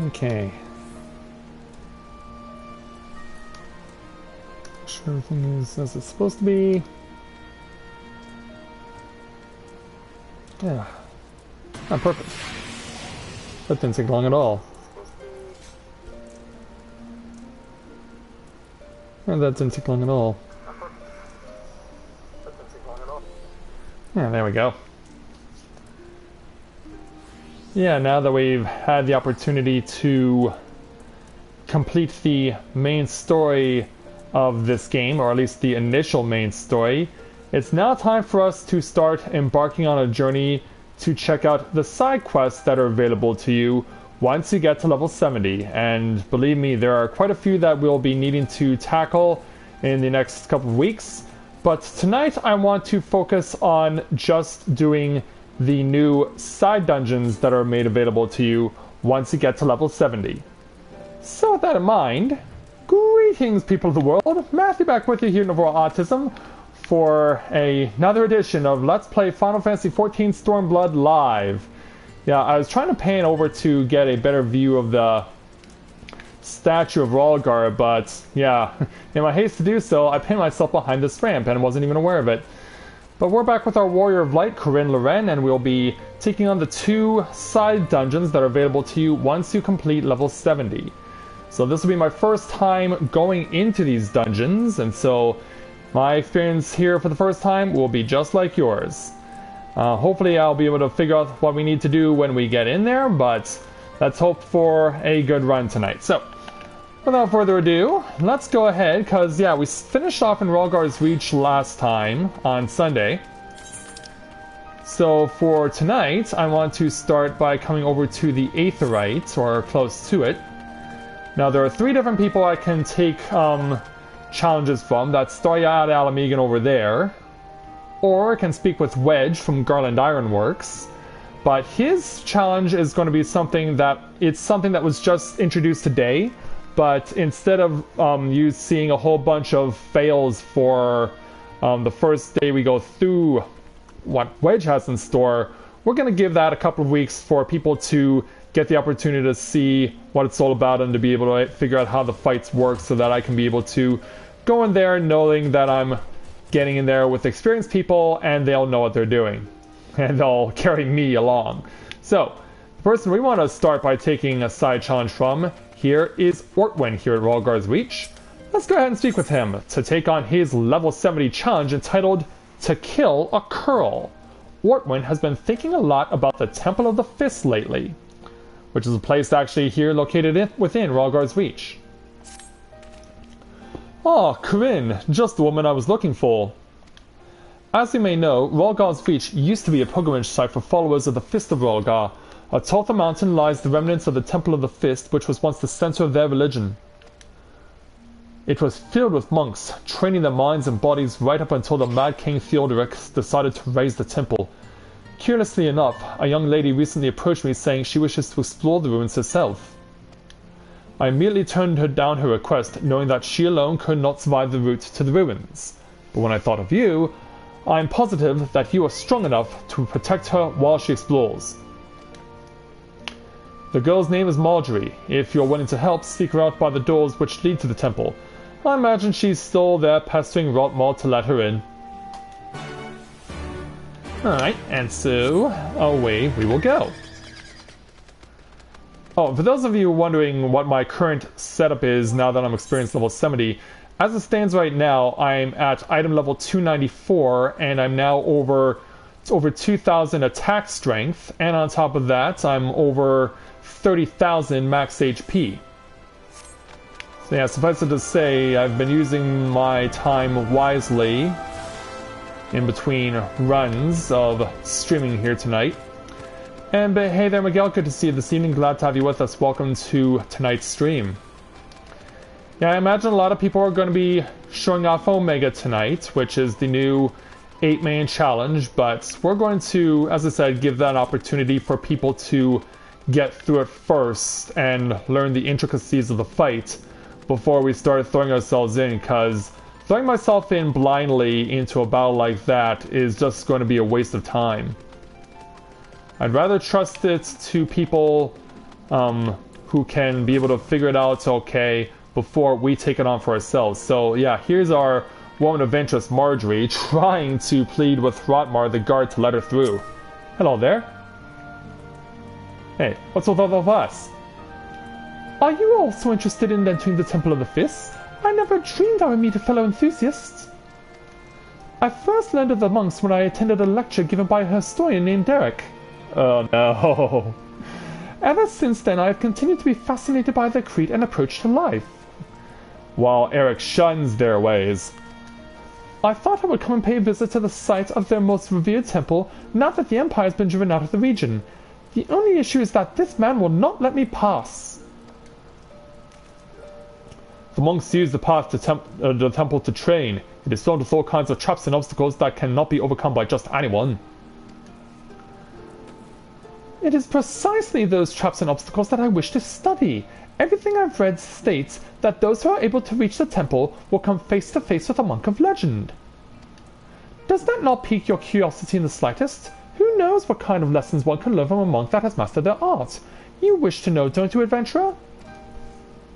Okay. Sure everything is as it's supposed to be. Yeah. Ah, perfect. That didn't take long at all. And that didn't take long at all. Yeah, there we go. Yeah, now that we've had the opportunity to complete the main story of this game, or at least the initial main story, it's now time for us to start embarking on a journey to check out the side quests that are available to you once you get to level 70. And believe me, there are quite a few that we'll be needing to tackle in the next couple of weeks. But tonight I want to focus on just doing the new side dungeons that are made available to you once you get to level 70. So with that in mind, greetings people of the world, Matthew back with you here in Novaura Autism for another edition of Let's Play Final Fantasy XIV Stormblood Live. Yeah, I was trying to pan over to get a better view of the statue of Ralgar, but yeah, in my haste to do so, I pinned myself behind this ramp and wasn't even aware of it. But we're back with our Warrior of Light, Corinne Loren, and we'll be taking on the 2 side dungeons that are available to you once you complete level 70. So this will be my first time going into these dungeons, and so my experience here for the first time will be just like yours. Hopefully I'll be able to figure out what we need to do when we get in there, but let's hope for a good run tonight. So, without further ado, let's go ahead, because yeah, we finished off in Ralgar's Reach last time on Sunday. So for tonight, I want to start by coming over to the Aetheryte, or close to it. Now there are 3 different people I can take challenges from. That's Stoyad Alamegan over there. Or I can speak with Wedge from Garland Ironworks. But his challenge is going to be something that was just introduced today. But instead of you seeing a whole bunch of fails for the first day we go through what Wedge has in store, we're going to give that a couple of weeks for people to get the opportunity to see what it's all about and to be able to figure out how the fights work, so that I can be able to go in there knowing that I'm getting in there with experienced people and they'll know what they're doing. And they'll carry me along. So, the person we want to start by taking a side challenge from here is Ortwin here at Ralgar's Reach. Let's go ahead and speak with him to take on his level 70 challenge entitled To Kill a Curl. Ortwin has been thinking a lot about the Temple of the Fist lately, which is a place actually here located within Ralgar's Reach. Ah, Corinne, just the woman I was looking for. As you may know, Ralgar's Reach used to be a pilgrimage site for followers of the Fist of Ralgar. Atop the mountain lies the remnants of the Temple of the Fist, which was once the center of their religion. It was filled with monks, training their minds and bodies right up until the Mad King Theodoric decided to raise the temple. Curiously enough, a young lady recently approached me saying she wishes to explore the ruins herself. I immediately turned down her request, knowing that she alone could not survive the route to the ruins. But when I thought of you, I am positive that you are strong enough to protect her while she explores. The girl's name is Marjorie. If you're willing to help, seek her out by the doors which lead to the temple. I imagine she's still there pestering Rotmod to let her in. Alright, and so away we will go. Oh, for those of you wondering what my current setup is now that I'm experienced level 70, as it stands right now, I'm at item level 294, and I'm now over 2,000 attack strength, and on top of that, I'm over 30,000 max HP. So yeah, suffice it to say, I've been using my time wisely in between runs of streaming here tonight. And hey there, Miguel, good to see you this evening. Glad to have you with us. Welcome to tonight's stream. Yeah, I imagine a lot of people are going to be showing off Omega tonight, which is the new 8-man challenge, but we're going to, as I said, give that an opportunity for people to get through it first and learn the intricacies of the fight before we start throwing ourselves in, because throwing myself in blindly into a battle like that is just going to be a waste of time. I'd rather trust it to people who can be able to figure it out okay before we take it on for ourselves. So yeah, here's our woman of interest, Marjorie, trying to plead with Rotmar, the guard, to let her through. Hello there. Hey, what's with all of us? Are you also interested in entering the Temple of the Fist? I never dreamed I would meet a fellow enthusiast. I first learned of the monks when I attended a lecture given by a historian named Derek. Oh no. Ever since then, I have continued to be fascinated by their creed and approach to life. While Eric shuns their ways. I thought I would come and pay a visit to the site of their most revered temple now that the Empire has been driven out of the region. The only issue is that this man will not let me pass. The monks use the path to the temple to train. It is filled with all kinds of traps and obstacles that cannot be overcome by just anyone. It is precisely those traps and obstacles that I wish to study. Everything I've read states that those who are able to reach the temple will come face to face with a monk of legend. Does that not pique your curiosity in the slightest? Who knows what kind of lessons one can learn from a monk that has mastered their art? You wish to know, don't you, adventurer?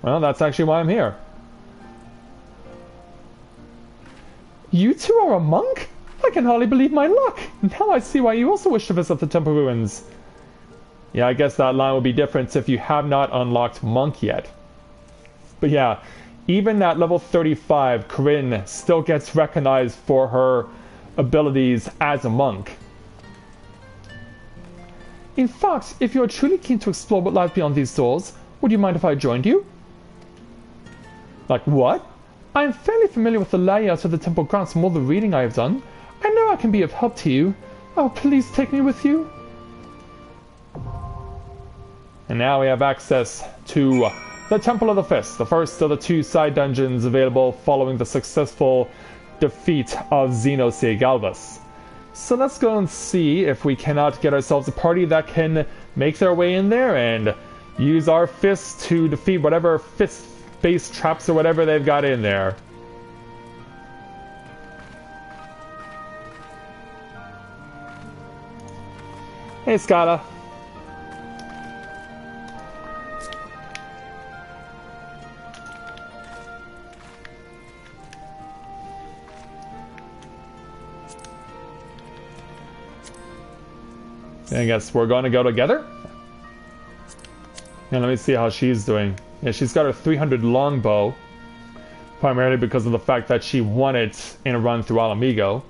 Well, that's actually why I'm here. You two are a monk? I can hardly believe my luck. Now I see why you also wish to visit the temple ruins. Yeah, I guess that line would be different if you have not unlocked Monk yet. But yeah, even at level 35, Corinne still gets recognized for her abilities as a monk. In fact, if you are truly keen to explore what lies beyond these doors, would you mind if I joined you? Like what? I am fairly familiar with the layout of the temple grounds from all the reading I have done. I know I can be of help to you. Oh, please take me with you. And now we have access to the Temple of the Fist, the first of the two side dungeons available following the successful defeat of Xeno Galvas. So let's go and see if we cannot get ourselves a party that can make their way in there and use our fists to defeat whatever fist-based traps or whatever they've got in there. Hey, Scala. I guess we're going to go together. And let me see how she's doing. Yeah, she's got her 300 longbow. Primarily because of the fact that she won it in a run through Alamigo.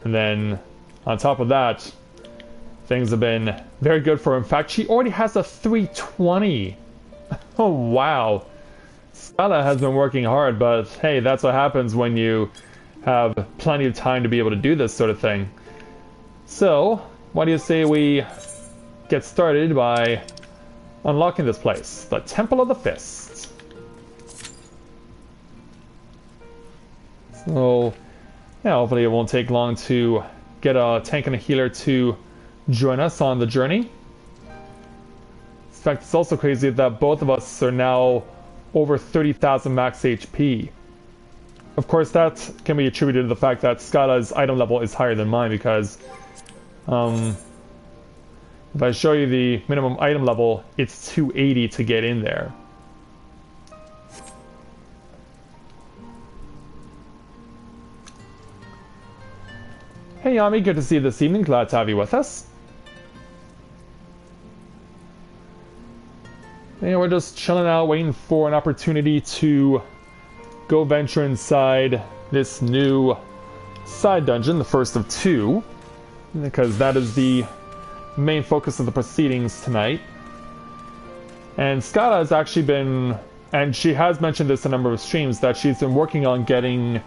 And then, on top of that, things have been very good for her. In fact, she already has a 320. Oh, wow. Scala has been working hard, but hey, that's what happens when you have plenty of time to be able to do this sort of thing. So, why do you say we get started by unlocking this place? The Temple of the Fist. So, yeah, hopefully it won't take long to get a tank and a healer to join us on the journey. In fact, it's also crazy that both of us are now over 30,000 max HP. Of course, that can be attributed to the fact that Scala's item level is higher than mine because if I show you the minimum item level, it's 280 to get in there. Hey Yami, good to see you this evening. Glad to have you with us. And we're just chilling out, waiting for an opportunity to go venture inside this new side dungeon, the first of two, because that is the main focus of the proceedings tonight. And Scala has actually been, and she has mentioned this in a number of streams, that she's been working on getting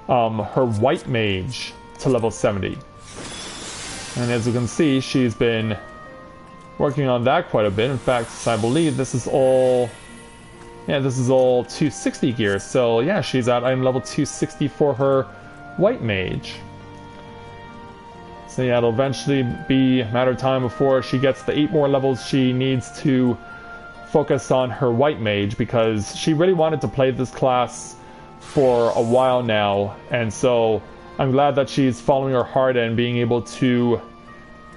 her white mage to level 70. And as you can see, she's been working on that quite a bit. In fact, I believe this is all 260 gear. So yeah, she's at item level 260 for her white mage. So yeah, it'll eventually be a matter of time before she gets the 8 more levels she needs to focus on her white mage, because she really wanted to play this class for a while now, and so I'm glad that she's following her heart and being able to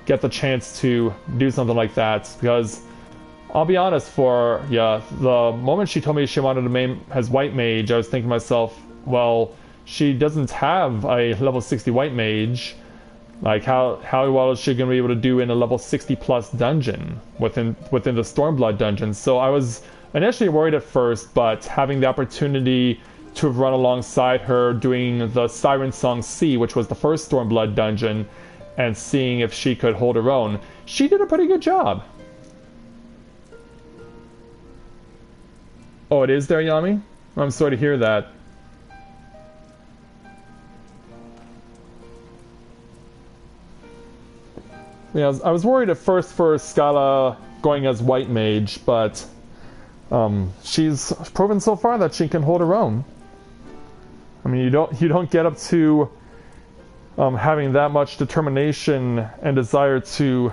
get the chance to do something like that, because I'll be honest, for yeah, the moment she told me she wanted to main as white mage, I was thinking to myself, well, she doesn't have a level 60 white mage. Like how well is she going to be able to do in a level 60 plus dungeon within the Stormblood dungeon? So I was initially worried at first, but having the opportunity to run alongside her doing the Siren Song C, which was the first Stormblood dungeon, and seeing if she could hold her own, she did a pretty good job. Oh, it is there, Yami? I'm sorry to hear that. Yeah, I was worried at first for Scala going as white mage, but she's proven so far that she can hold her own. I mean, you don't get up to having that much determination and desire to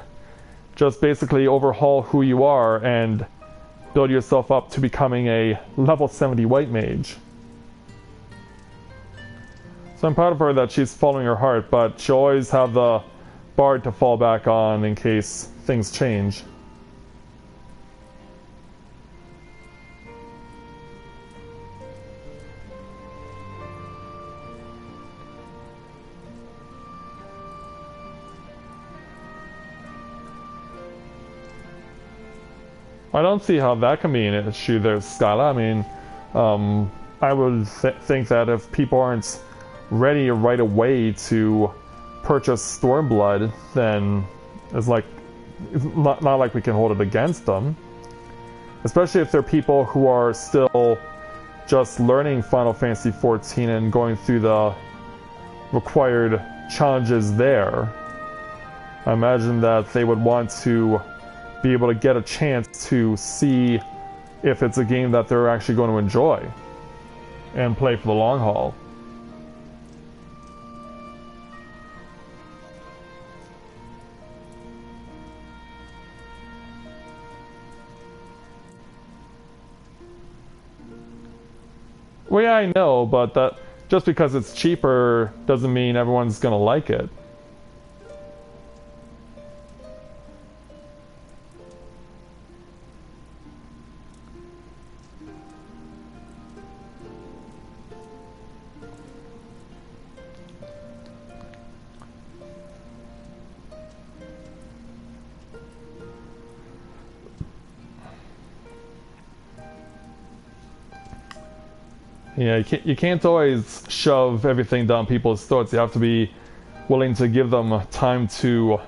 just basically overhaul who you are and build yourself up to becoming a level 70 white mage. So I'm proud of her that she's following her heart, but she'll always have the bard to fall back on in case things change. I don't see how that can be an issue there, Skyla. I mean, I would think that if people aren't ready right away to purchase Stormblood, then it's not like we can hold it against them. Especially if they're people who are still just learning Final Fantasy XIV and going through the required challenges there. I imagine that they would want to be able to get a chance to see if it's a game that they're actually going to enjoy and play for the long haul. Well, yeah, I know, but that just because it's cheaper doesn't mean everyone's gonna like it. Yeah, you can't always shove everything down people's throats. You have to be willing to give them time to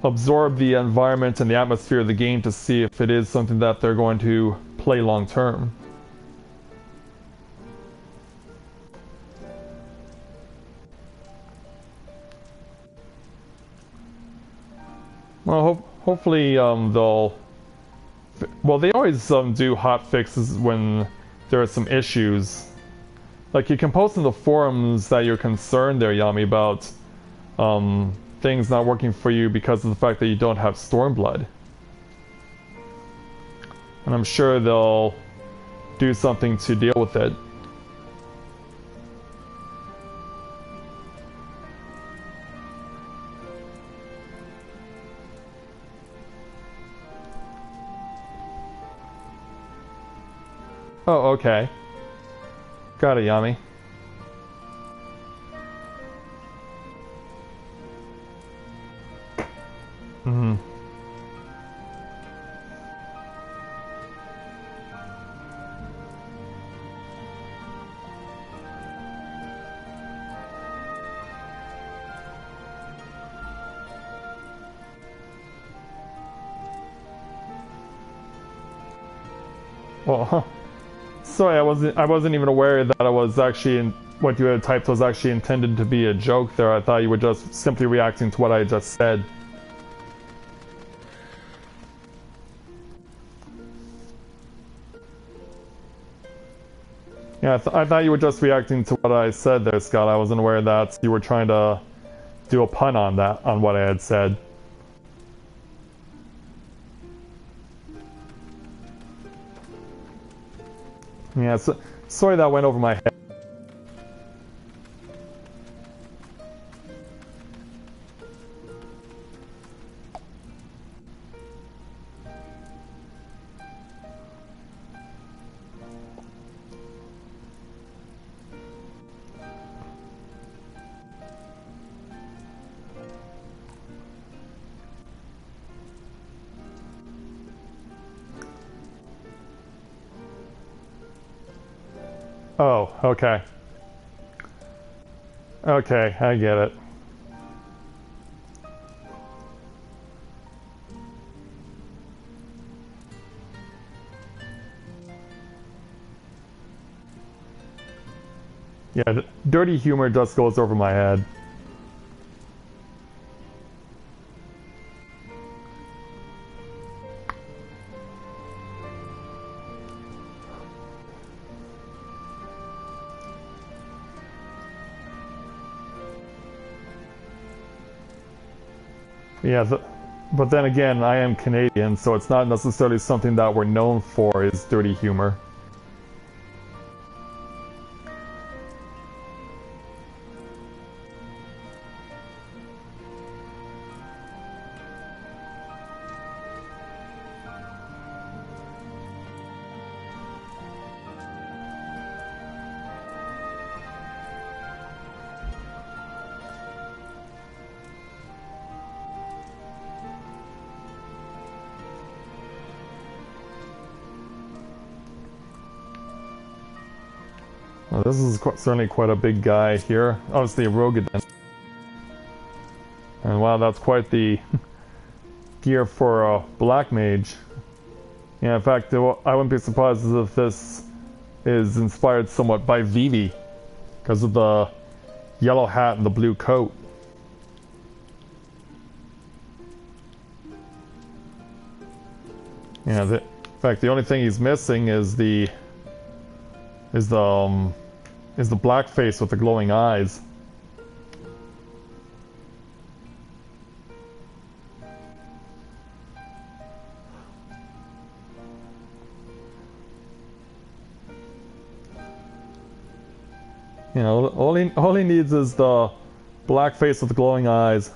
absorb the environment and the atmosphere of the game to see if it is something that they're going to play long term. Well, hopefully they'll... Well, they always do hot fixes when there are some issues. Like, you can post in the forums that you're concerned there, Yami, about things not working for you because of the fact that you don't have Stormblood. And I'm sure they'll do something to deal with it. Oh, okay. Got it, Yami. Mm-hmm. Well, sorry, I wasn't even aware that I was actually what you had typed was actually intended to be a joke there. I thought you were just simply reacting to what I just said. Yeah, I thought you were just reacting to what I said there, Scott. I wasn't aware that you were trying to do a pun on what I had said. Yeah, so, sorry that went over my head. Oh, okay. Okay, I get it. Yeah, dirty humor just goes over my head. Yeah, but then again, I am Canadian, so it's not necessarily something that we're known for is dirty humor. Well, this is certainly quite a big guy here. Obviously a rogue again. And wow, that's quite the gear for a black mage. Yeah, in fact, I wouldn't be surprised if this is inspired somewhat by Vivi because of the yellow hat and the blue coat. Yeah, in fact, the only thing he's missing is the black face with the glowing eyes. You know, all he needs is the black face with the glowing eyes.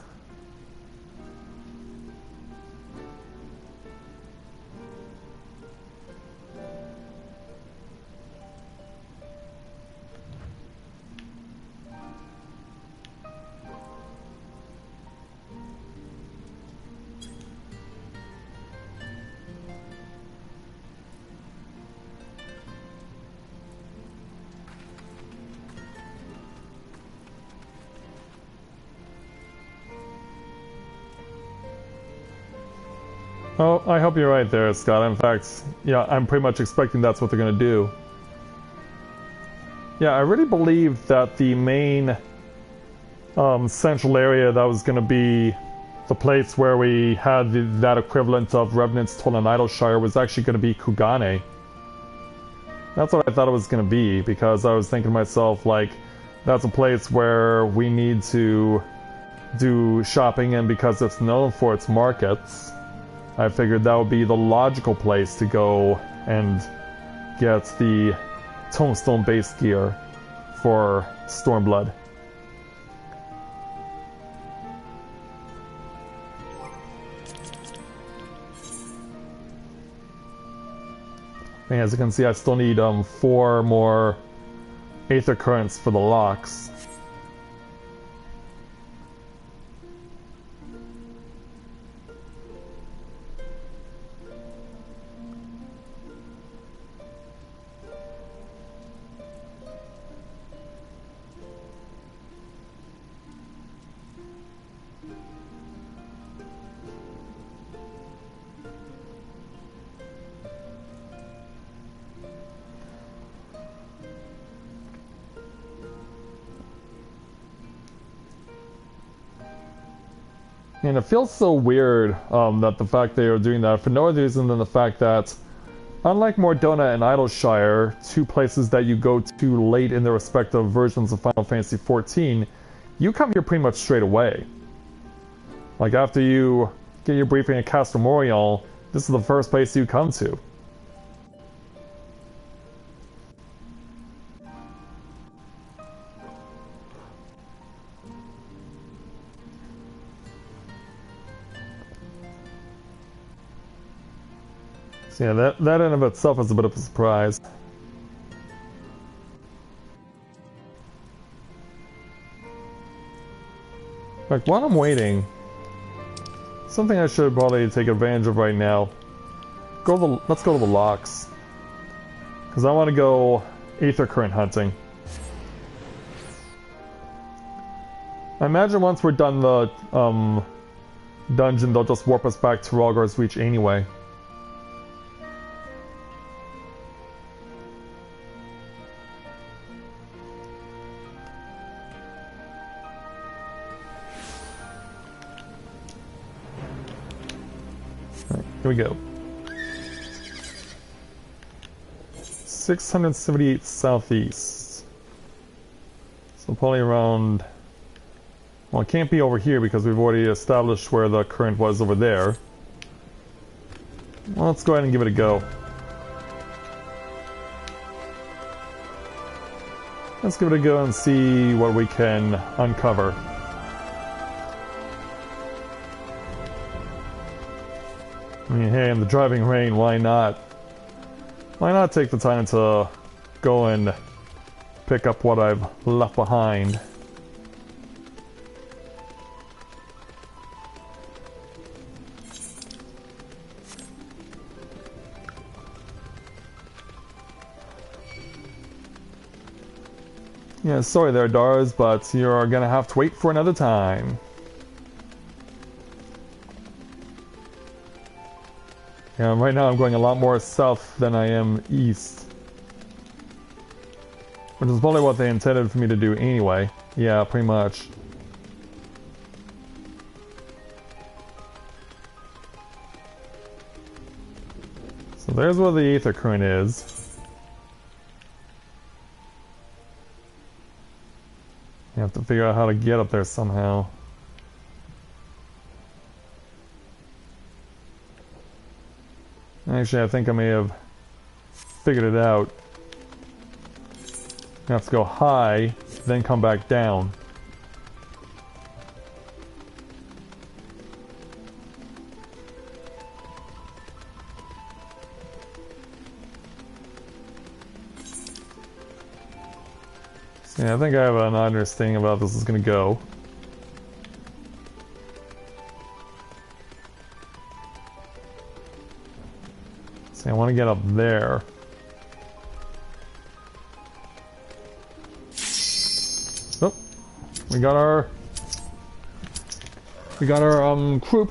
Oh, I hope you're right there, Scott. In fact, yeah, I'm pretty much expecting that's what they're gonna do. Yeah, I really believe that the main central area that was gonna be the place where we had that equivalent of Revenant's Toll and Idleshire was actually gonna be Kugane. That's what I thought it was gonna be, because I was thinking to myself, like, that's a place where we need to do shopping in because it's known for its markets. I figured that would be the logical place to go and get the Tombstone base gear for Stormblood. And as you can see, I still need 4 more Aether Currents for the locks. And it feels so weird that the fact they are doing that for no other reason than the fact that, unlike Mordona and Idleshire, 2 places that you go to late in the respective versions of Final Fantasy XIV, you come here pretty much straight away. Like, after you get your briefing at Castle Morial, this is the first place you come to. So yeah, that in of itself is a bit of a surprise. Like, while I'm waiting, something I should probably take advantage of right now. Let's go to the locks. Because I want to go Aether current hunting. I imagine once we're done the dungeon, they'll just warp us back to Rhalgr's Reach anyway. Alright, here we go. 678 southeast. So probably around... Well, it can't be over here because we've already established where the current was over there. Well, let's go ahead and give it a go. Let's give it a go and see what we can uncover. I mean, hey, in the driving rain, why not? Why not take the time to go and pick up what I've left behind? Yeah, sorry there, Dars, but you're gonna have to wait for another time. Yeah, right now I'm going a lot more south than I am east. Which is probably what they intended for me to do anyway. Yeah, pretty much. So there's where the Aether current is. You have to figure out how to get up there somehow. Actually, I think I may have figured it out. You have to go high, then come back down. Yeah, I think I have an understanding about how this is going to go. See, I want to get up there. Oh, we got our croup.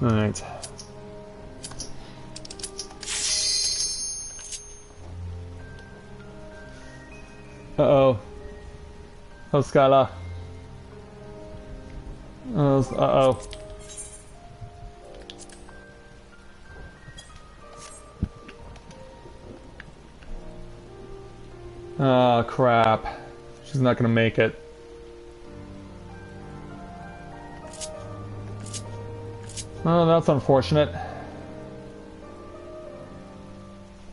All right. Uh-oh. Oh, Skylar. Uh-oh. Oh, crap. She's not gonna make it. Oh, that's unfortunate.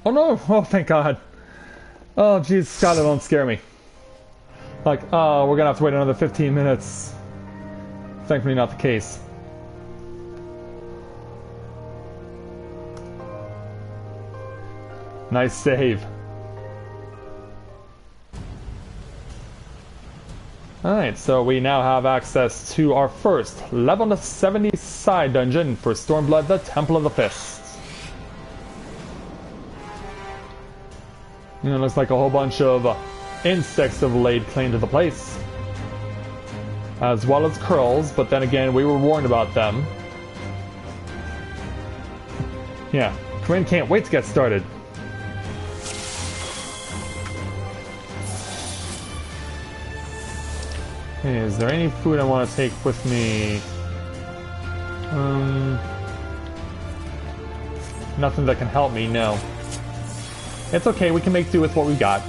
Oh no! Oh, thank God. Oh, jeez, Skylar, don't scare me. Like, oh, we're gonna have to wait another 15 minutes. Thankfully not the case. Nice save. Alright, so we now have access to our first level 70 side dungeon for Stormblood, the Temple of the Fist. You know, it looks like a whole bunch of insects have laid claim to the place. As well as curls, but then again, we were warned about them. Yeah, Corinne can't wait to get started. Hey, is there any food I want to take with me? Nothing that can help me, no. It's okay, we can make do with what we got.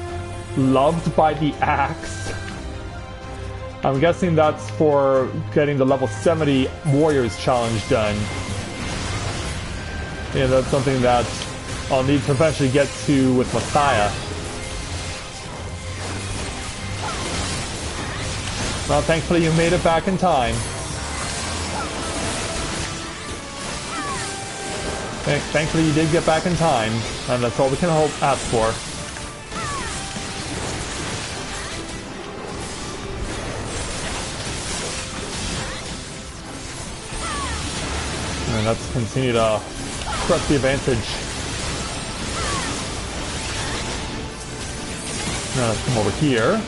Loved by the axe. I'm guessing that's for getting the level 70 Warriors challenge done. Yeah, that's something that I'll need to eventually get to with Messiah. Well, thankfully you made it back in time. Thankfully you did get back in time, and that's all we can ask for. And let's continue to press the advantage. Now let's come over here.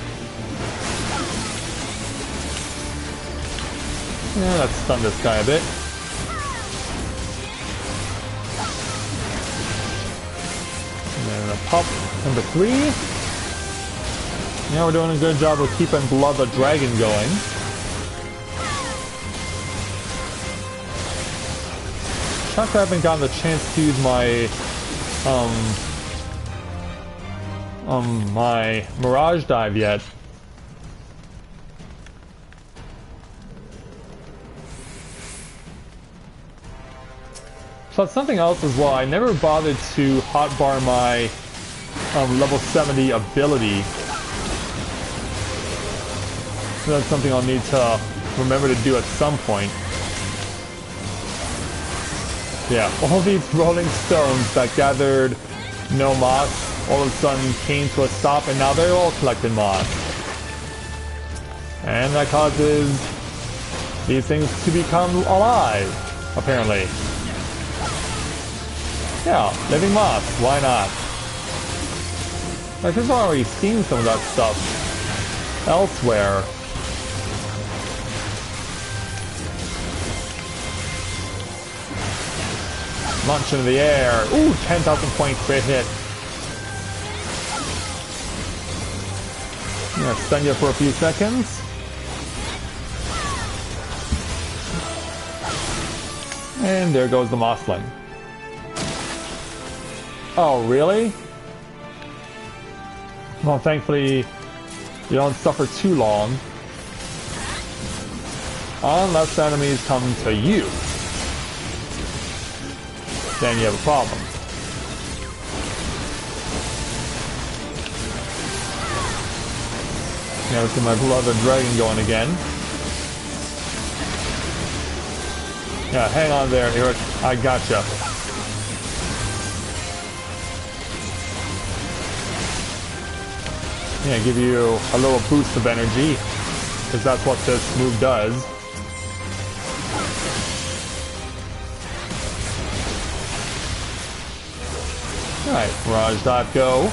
Yeah, let's stun this guy a bit. And then a pop number 3. Yeah, we're doing a good job of keeping Blood the Dragon going. Shocked I haven't gotten the chance to use my my Mirage Dive yet. Plus something else as well, I never bothered to hotbar my level 70 ability. So that's something I'll need to remember to do at some point. Yeah, all these rolling stones that gathered no moss all of a sudden came to a stop, and now they're all collecting moss. And that causes these things to become alive, apparently. Yeah, living moss, why not? Like, I've already seen some of that stuff elsewhere. Launch into the air. Ooh, 10,000 point crit hit. I'm gonna stun you for a few seconds. And there goes the Mossling. Oh, really? Well, thankfully, you don't suffer too long. Unless enemies come to you. Then you have a problem. Yeah, let's get my beloved dragon going again. Yeah, hang on there, Eric. I gotcha. Yeah, give you a little boost of energy, because that's what this move does. Alright, Mirage Dive, go.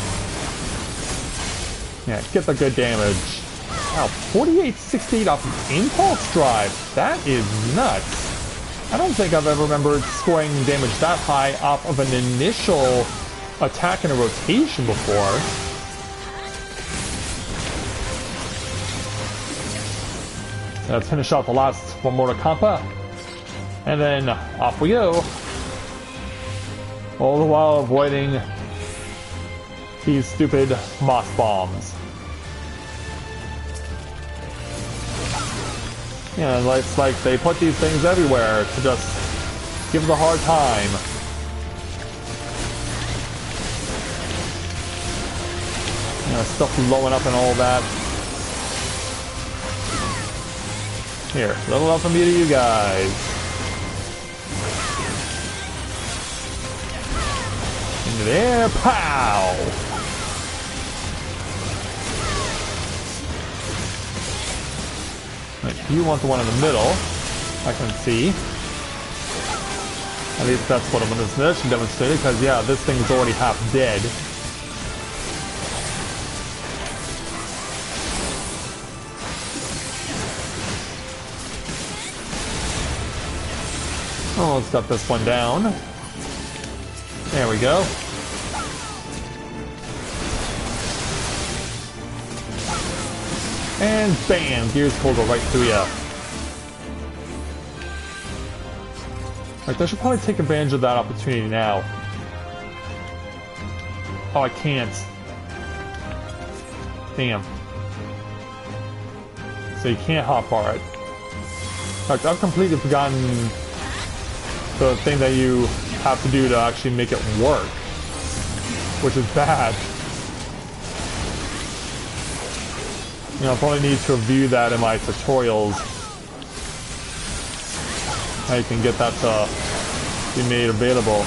Yeah, get the good damage. Wow, 4868 off of Impulse Drive. That is nuts. I don't think I've ever remembered scoring damage that high off of an initial attack in a rotation before. Let's finish off the last one more to Kampa. And then off we go. All the while avoiding these stupid moss bombs. Yeah, it's like they put these things everywhere to just give us a hard time. You know, stuff blowing up and all that. Here, little up from me to you guys. Into the air, pow! Right, you want the one in the middle, I can see. At least that's what I'm in this mission demonstrated, because yeah, this thing's already half dead. Oh, let's got this one down. There we go. And bam! Gears pull go right through ya. Like, I should probably take advantage of that opportunity now. Oh, I can't. Damn. So you can't hotbar it. Like, I've completely forgotten the thing that you have to do to actually make it work, which is bad. You know, I'll probably need to review that in my tutorials. How you can get that to be made available.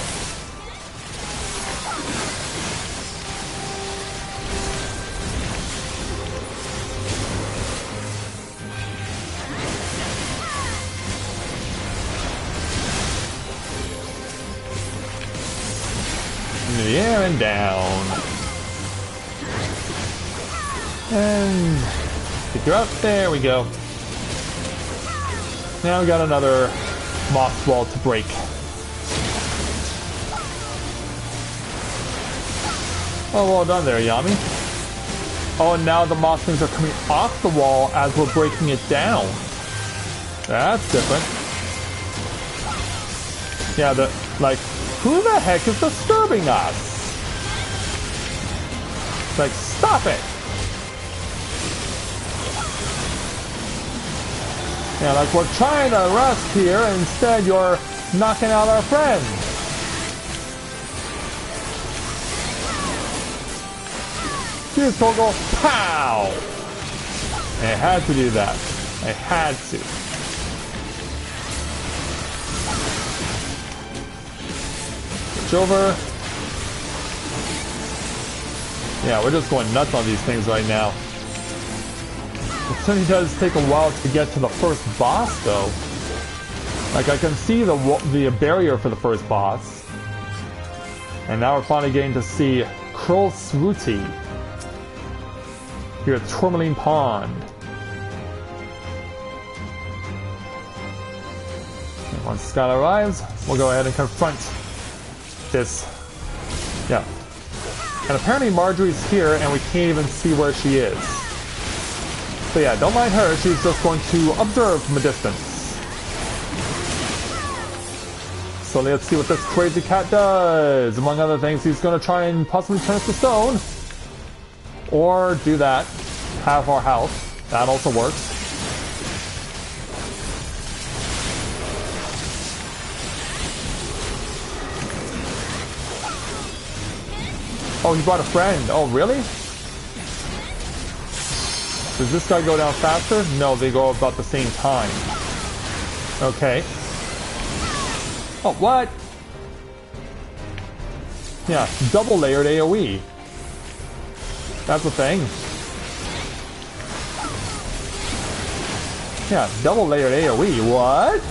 the air and down. And figure out. There we go. Now we got another moss wall to break. Oh, well done there, Yami. Oh, and now the moss things are coming off the wall as we're breaking it down. That's different. Yeah, like, who the heck is disturbing us? Like, stop it! Yeah, like we're trying to rest here, and instead you're knocking out our friends. Here's Pogo. Pow! I had to do that. I had to. Switch over. Yeah, we're just going nuts on these things right now. It certainly does take a while to get to the first boss, though. Like, I can see the barrier for the first boss. And now we're finally getting to see Kroll Sruti here at Tourmaline Pond. And once Scott arrives, we'll go ahead and confront this. Yeah. And apparently Marjorie's here, and we can't even see where she is. So yeah, don't mind her, she's just going to observe from a distance. So let's see what this crazy cat does. Among other things, he's going to try and possibly turn us to stone. Or do that. Half our health. That also works. Oh, he brought a friend. Oh, really? Does this guy go down faster? No, they go about the same time. Okay. Oh, what? Yeah, double layered AoE. That's a thing. Yeah, double layered AoE. What?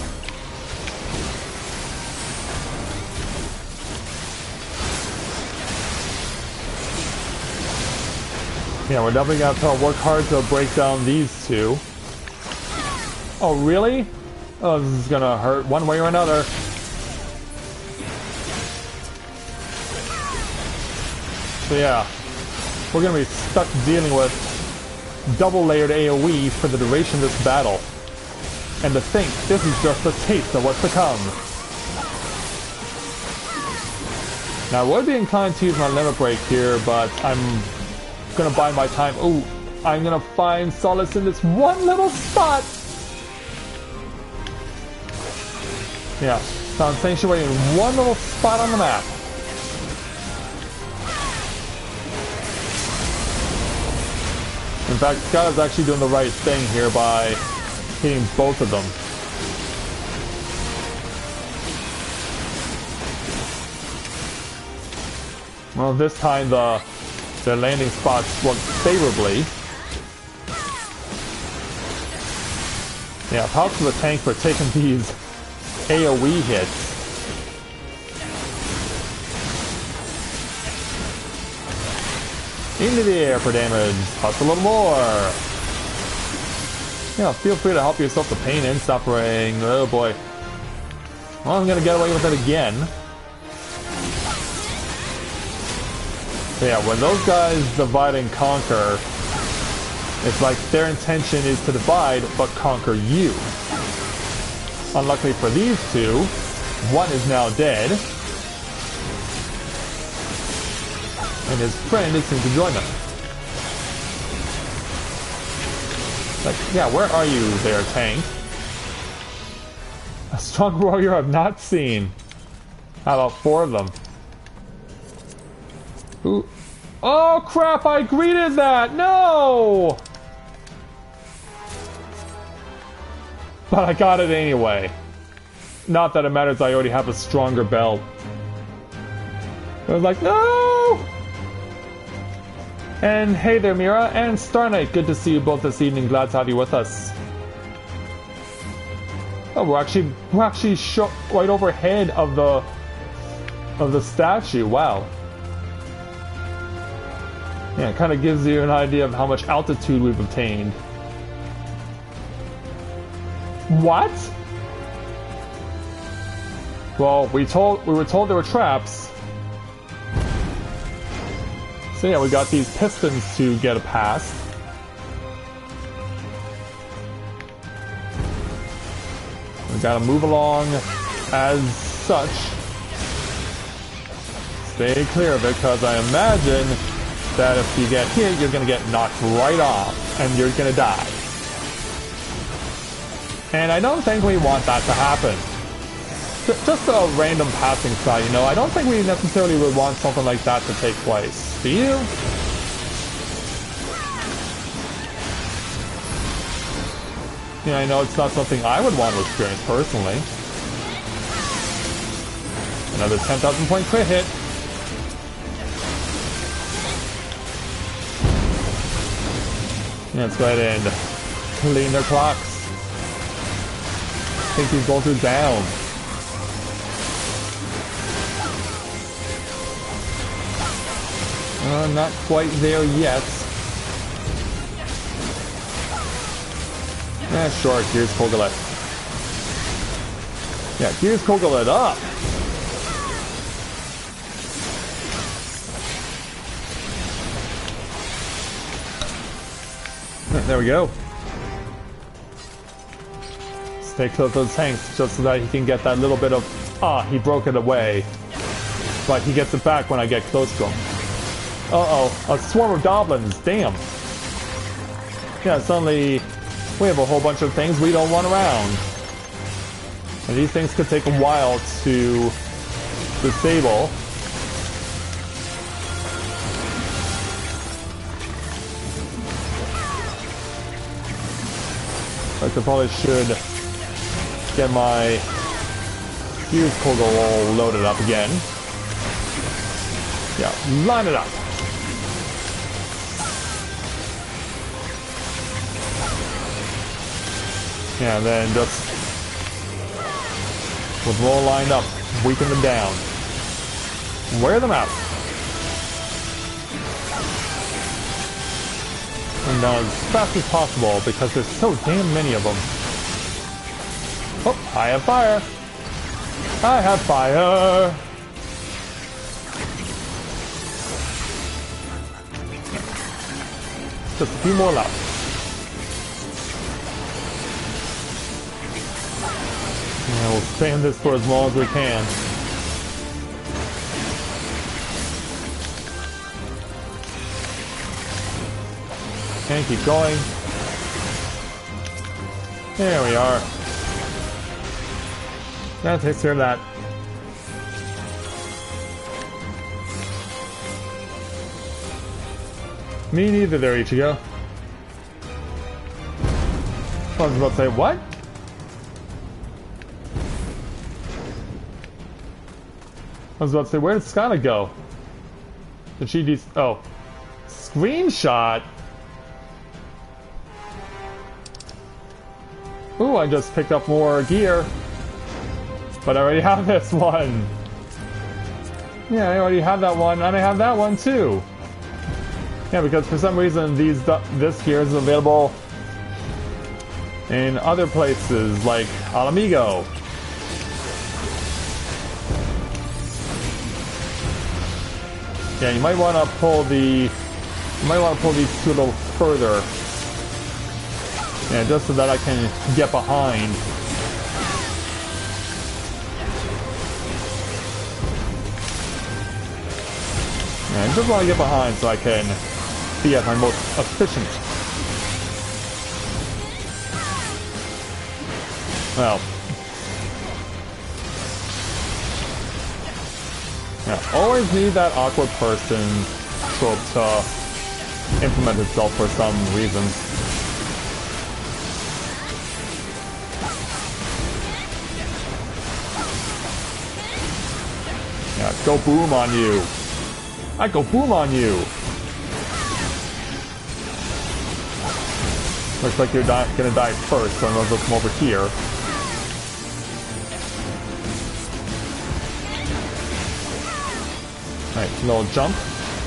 Yeah, we're definitely gonna have to work hard to break down these two. Oh, really? Oh, this is gonna hurt one way or another. So yeah, we're gonna be stuck dealing with double layered AoE for the duration of this battle. And to think, this is just a taste of what's to come. Now I would be inclined to use my limit break here, but I'm gonna buy my time. Ooh, I'm gonna find solace in this one little spot. Yeah, found sanctuary in one little spot on the map. In fact, Scott is actually doing the right thing here by hitting both of them. Well, this time the landing spots work favorably. Yeah, props to the tank for taking these AoE hits. Into the air for damage. Plus a little more. Yeah, feel free to help yourself to pain and suffering. Oh boy. Well, I'm gonna get away with it again. So yeah, when those guys divide and conquer, it's like their intention is to divide but conquer you. Unluckily for these two, one is now dead. And his friend is soon to join them. Like, yeah, where are you there, tank? A strong warrior I've not seen. How about 4 of them? Ooh. Oh crap, I greeted that! No! But I got it anyway. Not that it matters, I already have a stronger belt. I was like, no! And hey there, Mira and Star Knight. Good to see you both this evening. Glad to have you with us. Oh, we're actually right overhead of the statue. Wow. Yeah, it kind of gives you an idea of how much altitude we've obtained. What? Well, we were told there were traps. So yeah, we got these pistons to get past. We gotta move along as such. Stay clear of it, because I imagine that if you get hit, you're gonna get knocked right off, and you're gonna die. And I don't think we want that to happen. Just a random passing thought, you know, I don't think we necessarily would want something like that to take place. Do you? Yeah, I know it's not something I would want to experience personally. Another 10,000 point crit hit. Yeah, let's go ahead and clean their clocks. Take these bolters down. Not quite there yet. Yeah, sure, here's Kogalet. Yeah, here's Kogalet up! There we go. Stay close to those tanks just so that he can get that little bit of... he broke it away. But he gets it back when I get close to him. Uh-oh, a swarm of goblins, damn. Yeah, suddenly we have a whole bunch of things we don't want around. And these things could take a while to disable. I probably should get my fuse Kogel all loaded up again. Yeah, line it up. Yeah, and then just with them all lined up, weaken them down. Wear them out. And down as fast as possible because there's so damn many of them. Oh, I have fire. I have fire. Just a few more left. Yeah, we'll spam this for as long as we can. And keep going. There we are. That takes care of that. Me neither there, Ichigo. I was about to say, what? I was about to say, where did Skana go? Did she oh. Screenshot? Ooh, I just picked up more gear. But I already have this one. Yeah, I already have that one, and I have that one too. Yeah, because for some reason this gear is available in other places like Alamigo. Yeah, you might want to pull these two a little further. Yeah, just so that I can get behind. Yeah, I just want to get behind so I can be at my most efficient. Well. Yeah, always need that awkward person trope to implement itself for some reason. Yeah, go boom on you. I go boom on you. Looks like you're gonna die first, so I'm gonna come over here. Alright, little jump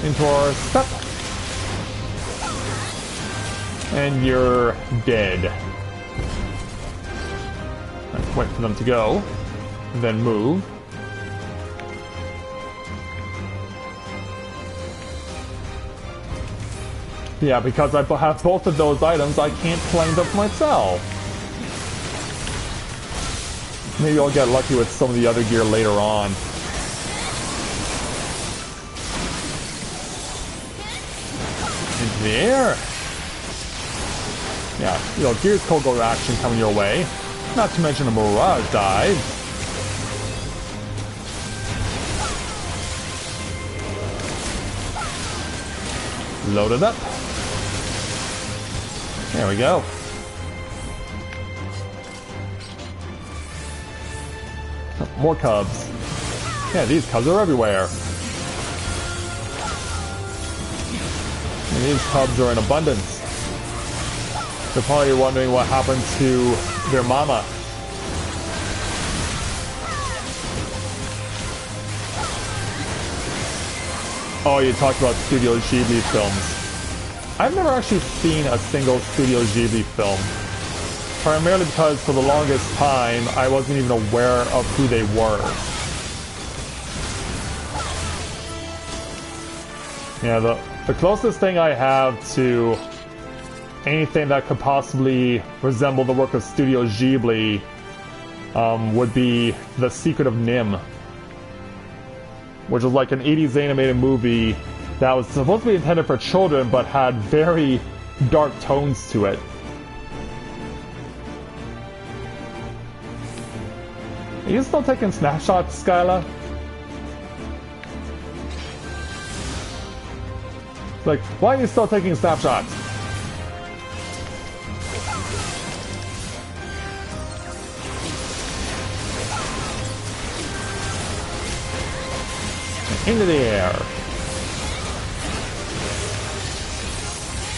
into our step. And you're dead. Wait for them to go. Then move. Yeah, because I have both of those items, I can't claim them for myself. Maybe I'll get lucky with some of the other gear later on. And there. Yeah, you know, Gears Kogo action coming your way. Not to mention a Mirage dive. Load it up. There we go. More cubs. Yeah, these cubs are everywhere. And these cubs are in abundance. They're probably wondering what happened to their mama. Oh, you talked about Studio Ghibli films. I've never actually seen a single Studio Ghibli film. Primarily because for the longest time, I wasn't even aware of who they were. Yeah, the closest thing I have to anything that could possibly resemble the work of Studio Ghibli would be The Secret of Nim, which was like an 80s animated movie that was supposed to be intended for children but had very dark tones to it. Are you still taking snapshots, Skyla? Like, why are you still taking snapshots? Into the air.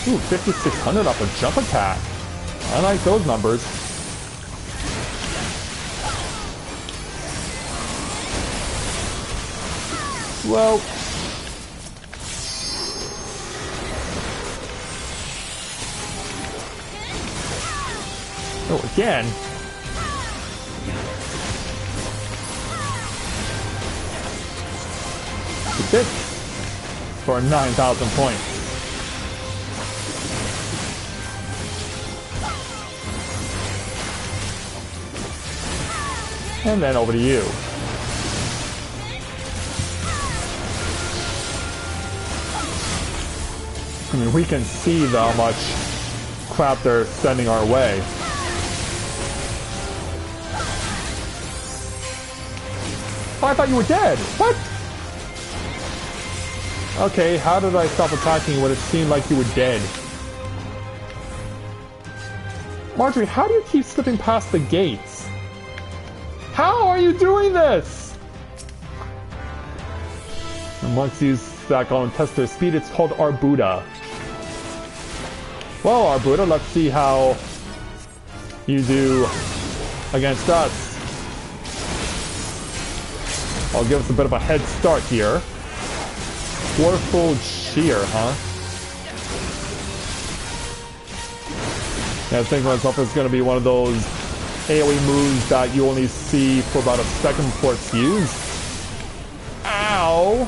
Ooh, 5,600 off a jump attack. I like those numbers. Well, oh, again. This for 9,000 points. And then over to you. I mean, we can see how much crap they're sending our way. Oh, I thought you were dead. What? Okay, how did I stop attacking when it seemed like you were dead? Marjorie, how do you keep slipping past the gates? How are you doing this? And once you stack on and test their speed, it's called Arbuda. Well, Arbuda, let's see how you do against us. I'll give us a bit of a head start here. Fourfold shear, huh? Yeah, I think to myself it's going to be one of those AoE moves that you only see for about a second before it's used. Ow!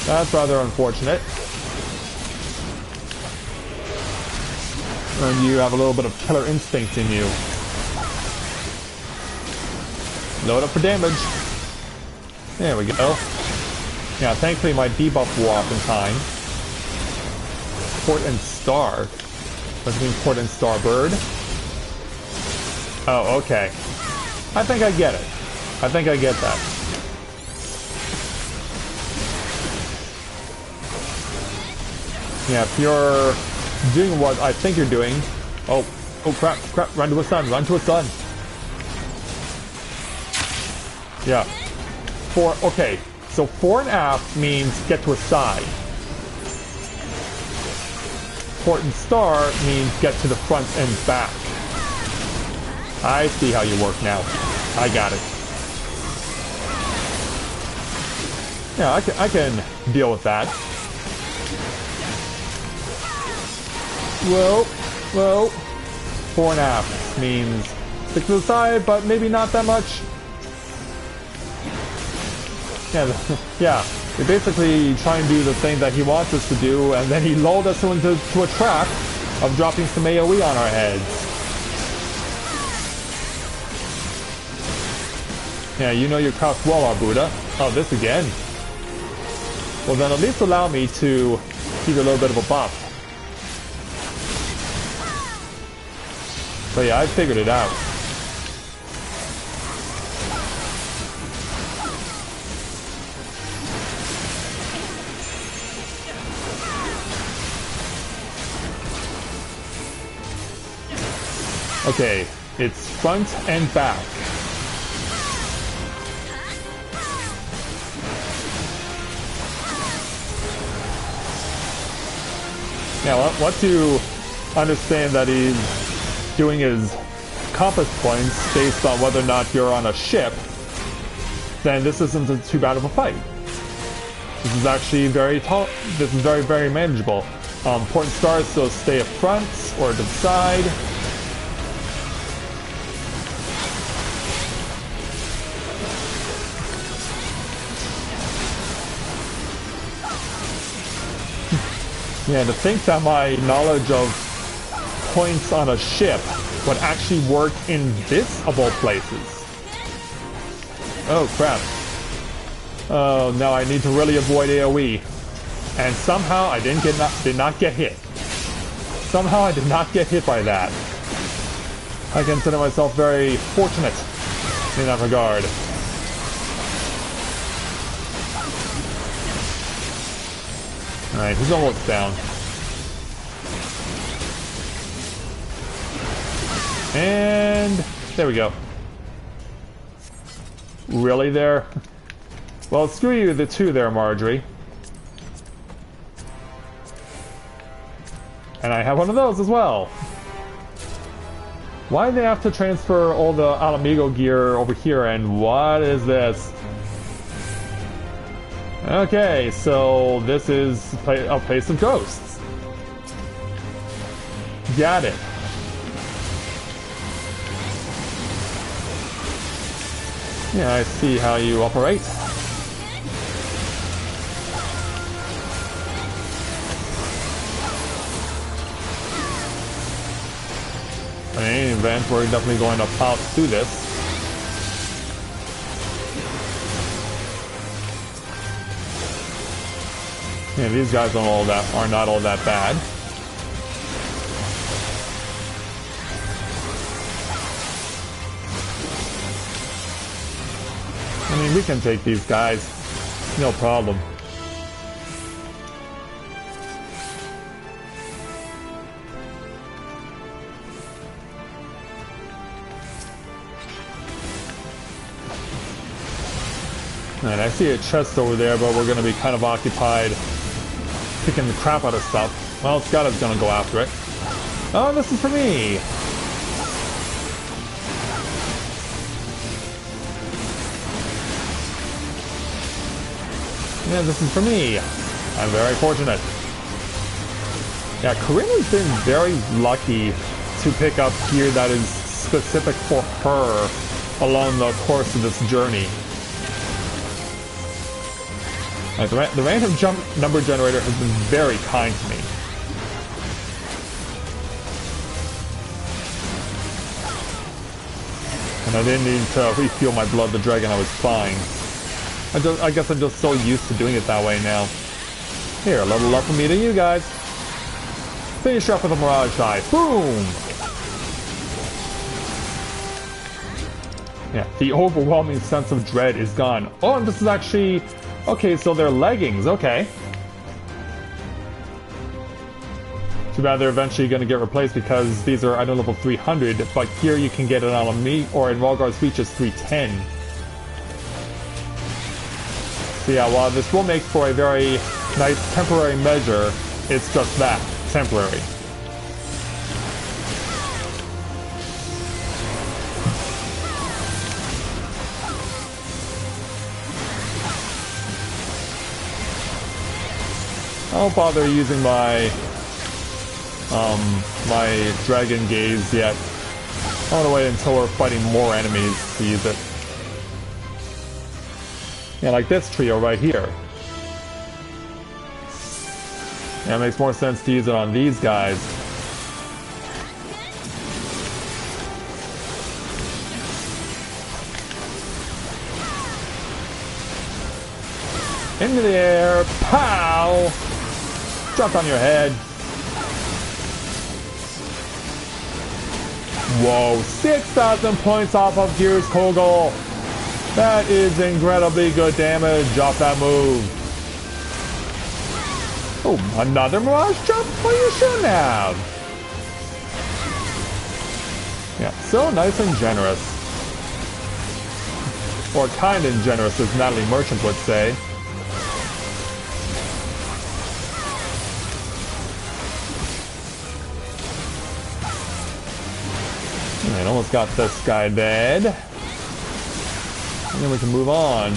That's rather unfortunate. And you have a little bit of killer instinct in you. Load up for damage. There we go. Yeah, thankfully my debuff wore off in time. Port and Star. Does it mean Port and Starbird? Oh, okay. I think I get it. I think I get that. Yeah, if you're doing what I think you're doing... Oh crap, run to a sun, run to a sun. Yeah. Okay. So fore and aft means get to a side. Port and star means get to the front and back. I see how you work now. I got it. Yeah, I can deal with that. Whoa, whoa. 4.5 means stick to the side, but maybe not that much. Yeah, yeah. We basically try and do the thing that he wants us to do, and then he lulled us into a trap of dropping some AoE on our heads. Yeah, you know your craft well, Buddha. Oh, this again. Well, then at least allow me to give you a little bit of a buff. But yeah, I figured it out. Okay, it's front and back. Yeah, well, once you understand that he's doing his compass points based on whether or not you're on a ship, then this isn't too bad of a fight. This is actually this is very, very manageable. Important stars, so stay up front or to the side. Yeah, to think that my knowledge of points on a ship would actually work in this of all places. Oh crap. Oh, now I need to really avoid AoE. And somehow I did not get hit. Somehow I did not get hit by that. I consider myself very fortunate in that regard. Alright, he's almost down. And there we go. Really there? Well, screw you, the two there, Marjorie. And I have one of those as well. Why do they have to transfer all the Alamigo gear over here, and what is this? Okay, so this is a place of ghosts. Got it. Yeah, I see how you operate. In any event, we're definitely going to plow through this. Yeah, these guys are not all that bad. I mean, we can take these guys, no problem. And I see a chest over there, but we're going to be kind of occupied picking the crap out of stuff. Well, Scott is going to go after it. Oh, this is for me! Yeah, this is for me. I'm very fortunate. Yeah, Corinne's been very lucky to pick up gear that is specific for her along the course of this journey. The random jump number generator has been very kind to me. And I didn't need to refuel my blood the dragon, I was fine. I guess I'm just so used to doing it that way now. Here, a level up from me to you guys. Finish up with a Mirage Eye. Boom! Yeah, the overwhelming sense of dread is gone. Oh, and this is actually... Okay, so they're leggings, okay. Too bad they're eventually going to get replaced because these are item level 300, but here you can get it on a me or in Ralgar's Reach is 310. So yeah, while this will make for a very nice temporary measure, it's just that, temporary. I won't bother using my my dragon gaze yet. I want to wait until we're fighting more enemies to use it. Yeah, like this trio right here. Yeah, it makes more sense to use it on these guys. Into the air, pow! Dropped on your head. Whoa, 6,000 points off of Gears Kogel. That is incredibly good damage off that move. Oh, another Mirage jump? Well, you shouldn't have. Yeah, so nice and generous. Or kind and generous, as Natalie Merchant would say. Alright, almost got this guy dead. And then we can move on.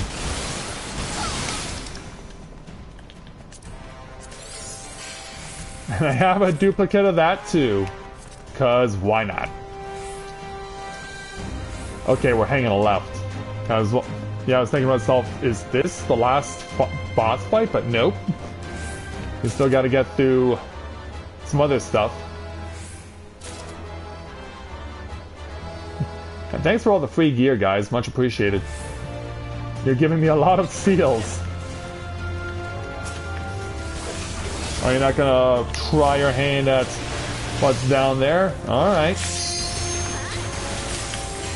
And I have a duplicate of that too. Cause why not? Okay, we're hanging a left. Cause, yeah, I was thinking to myself, is this the last boss fight? But nope. We still gotta get through some other stuff. And thanks for all the free gear, guys. Much appreciated. You're giving me a lot of seals. Are you not gonna try your hand at what's down there? Alright.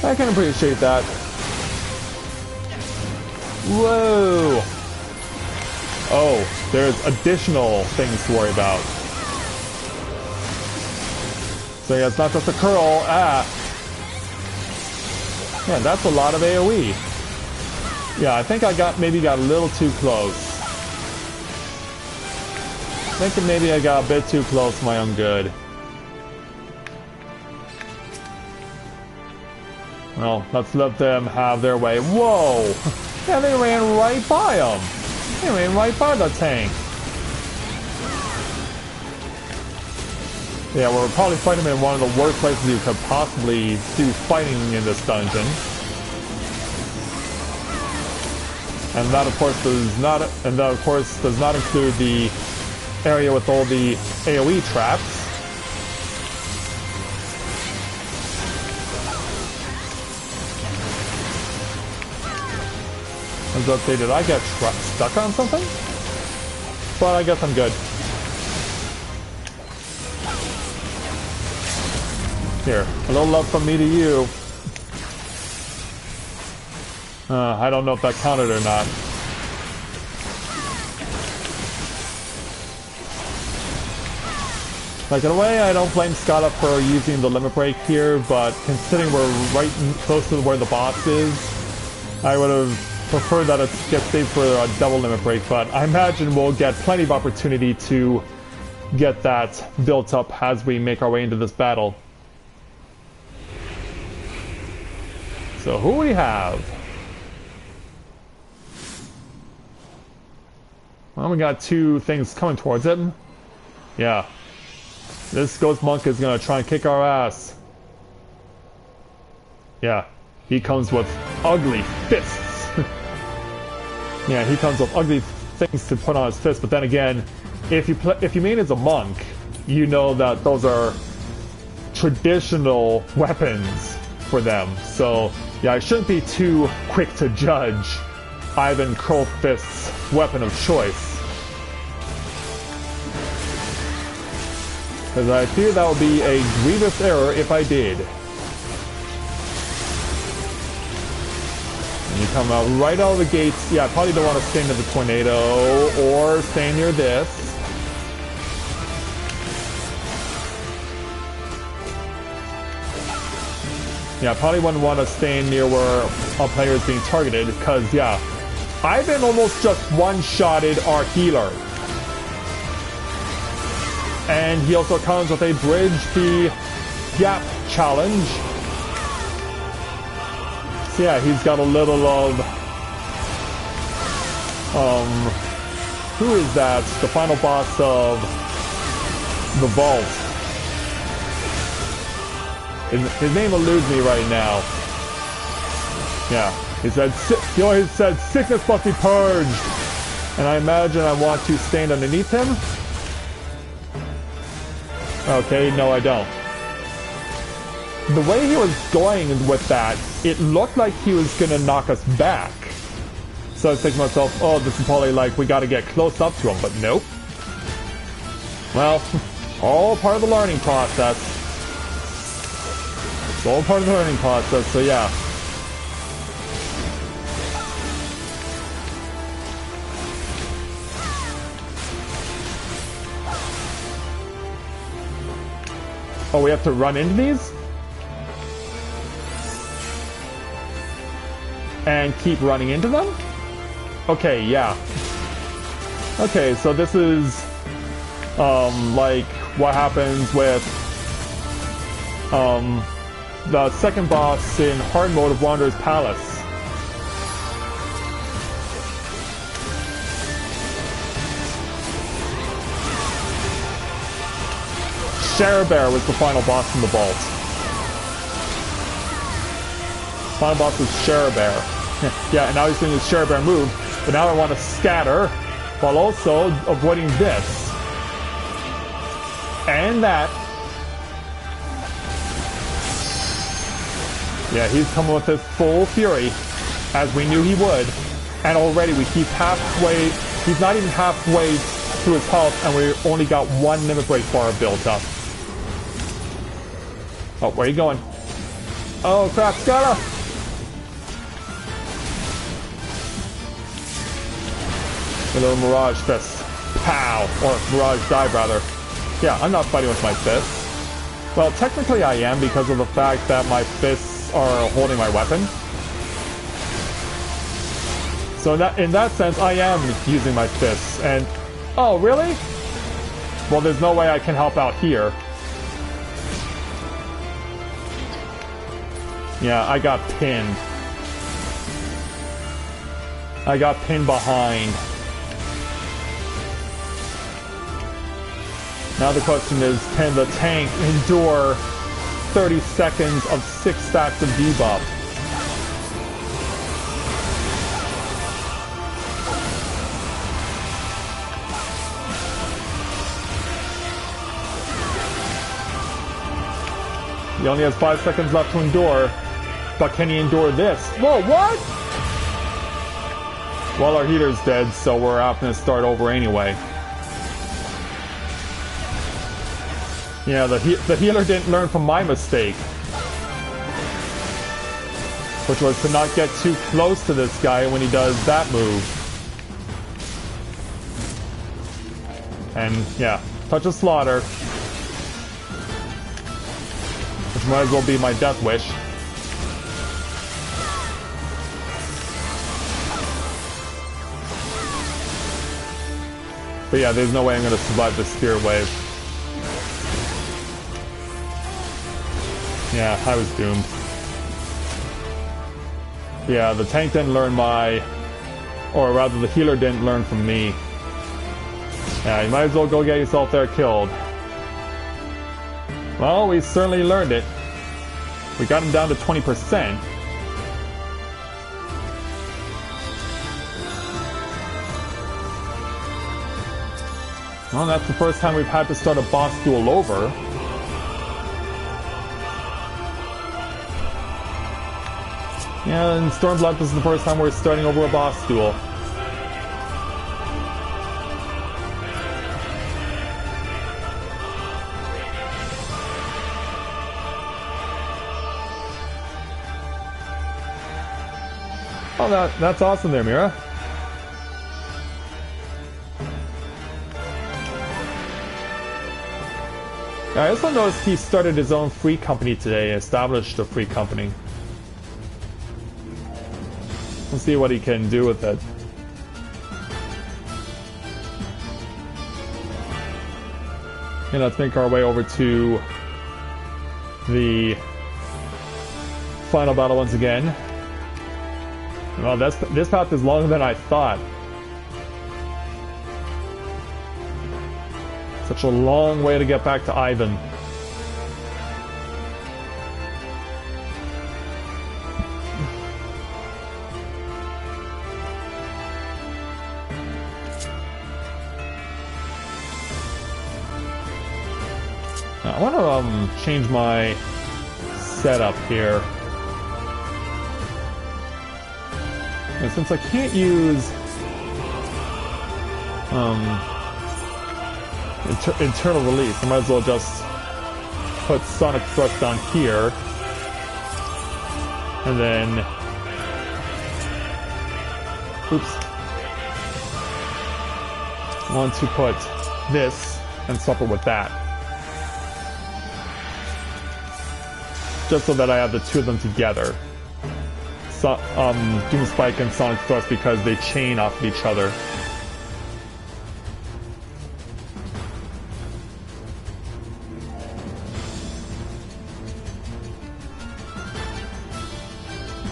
I can appreciate that. Whoa! Oh, there's additional things to worry about. So yeah, it's not just a curl. Ah! Yeah, that's a lot of AoE. Yeah, I think I maybe got a little too close. I think maybe I got a bit too close for my own good. Well, let's let them have their way. Whoa! Yeah, they ran right by him. They ran right by the tank. Yeah, we're probably fighting in one of the worst places you could possibly do fighting in this dungeon. And that of course does not include the area with all the AoE traps. I was updated. Did I get stuck on something? But I guess I'm good. Here, a little love from me to you. I don't know if that counted or not. Like, in a way, I don't blame Scala for using the limit break here, but considering we're right close to where the boss is, I would have preferred that it gets saved for a double limit break, but I imagine we'll get plenty of opportunity to get that built up as we make our way into this battle. So who we have? Well, we got two things coming towards him. Yeah. This ghost monk is gonna try and kick our ass. Yeah. He comes with ugly fists. Yeah, he comes with ugly things to put on his fist, but then again, if you main as a monk, you know that those are traditional weapons for them. So, yeah, I shouldn't be too quick to judge Ivan Curlfist's weapon of choice. Because I fear that would be a grievous error if I did. And you come out right out of the gates. Yeah, I probably don't want to stay near the tornado or stay near this. Yeah, I probably wouldn't want to stay near where a player is being targeted because, yeah, Ivan almost just one-shotted our healer. And he also comes with a bridge the gap challenge. So yeah, he's got a little of who is that? The final boss of the vault. His name eludes me right now. Yeah, he always said, sickness must be purged. And I imagine I want to stand underneath him. Okay, no I don't. The way he was going with that, it looked like he was gonna knock us back. So I was thinking to myself, oh, this is probably like, we gotta get close up to him, but nope. Well, all part of the learning process. It's all part of the learning process, so yeah. Oh, we have to run into these? And keep running into them? Okay, yeah. Okay, so this is like what happens with the second boss in hard mode of Wanderer's Palace. Bear was the final boss in the vault. Final boss was Bear. Yeah, and now he's doing his Bear move, but now I want to scatter while also avoiding this. And that. Yeah, he's coming with his full fury, as we knew he would. And already we keep halfway, he's not even halfway through his health, and we only got one limit break bar built up. Oh, where are you going? Oh crap, Scala! A little Mirage Fist. Pow! Or Mirage Dive, rather. Yeah, I'm not fighting with my fists. Well, technically I am because of the fact that my fists are holding my weapon. So in that sense, I am using my fists. And... oh, really? Well, there's no way I can help out here. Yeah, I got pinned. I got pinned behind. Now the question is, can the tank endure 30 seconds of 6 stacks of debuff? He only has 5 seconds left to endure. But can he endure this? Whoa, what? Well, our healer's dead, so we're out to start over anyway. Yeah, the healer didn't learn from my mistake. Which was to not get too close to this guy when he does that move. And, yeah, Touch of Slaughter. Which might as well be my death wish. But yeah, there's no way I'm going to survive this Spirit Wave. Yeah, I was doomed. Yeah, the tank didn't learn my... or rather, the healer didn't learn from me. Yeah, you might as well go get yourself there killed. Well, we certainly learned it. We got him down to 20%. Well, that's the first time we've had to start a boss duel over. Yeah, in Stormblood, this is the first time we're starting over a boss duel. Oh, that's awesome there, Mira. I also noticed he started his own free company today, established a free company. Let's see what he can do with it. And let's make our way over to the final battle once again. Well, this path is longer than I thought. Such a long way to get back to Ivan. I want to change my setup here. And since I can't use internal release, I might as well just put Sonic Thrust down here. And then... Oops. I want to put this and swap it with that. Just so that I have the two of them together. So, Doom Spike and Sonic Thrust, because they chain off of each other.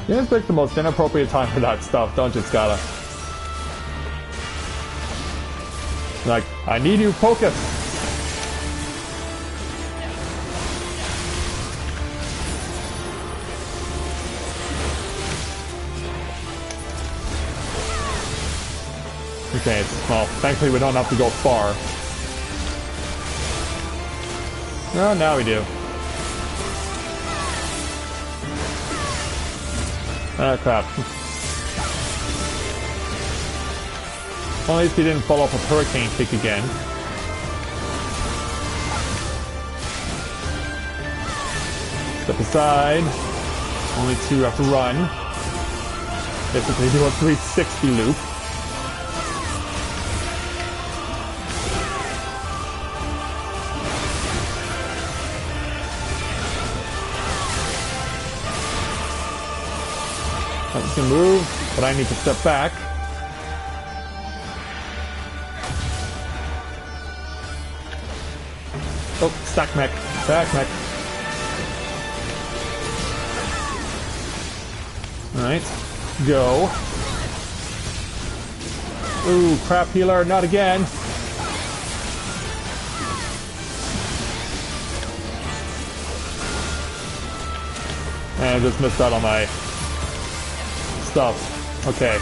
You just pick the most inappropriate time for that stuff, don't you, Scala? Like, I need you, focus! Okay, well, thankfully we don't have to go far. Oh, now we do. Ah, crap. Well, at least he didn't fall off a hurricane kick again. Step aside. Only two have to run. Basically do a 360 loop. I can move, but I need to step back. Oh, stack mech. Stack mech. Alright. Go. Ooh, crap healer, not again. And I just missed out on my stuff. Okay.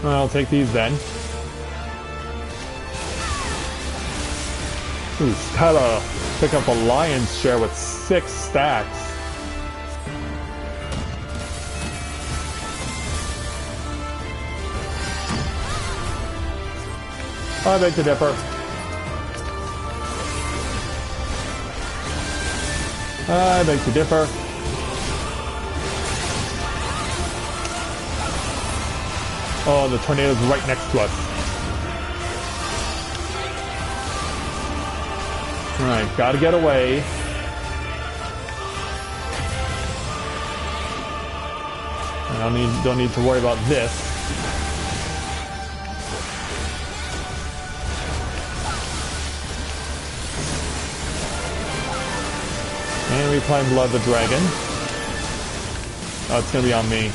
I'll take these then. Ooh, Skyla pick up a lion's share with 6 stacks. I beg to differ. I beg to differ. Oh, the tornado's right next to us. Alright, gotta get away. I don't need to worry about this. And we find Blood the Dragon. Oh, it's gonna be on me.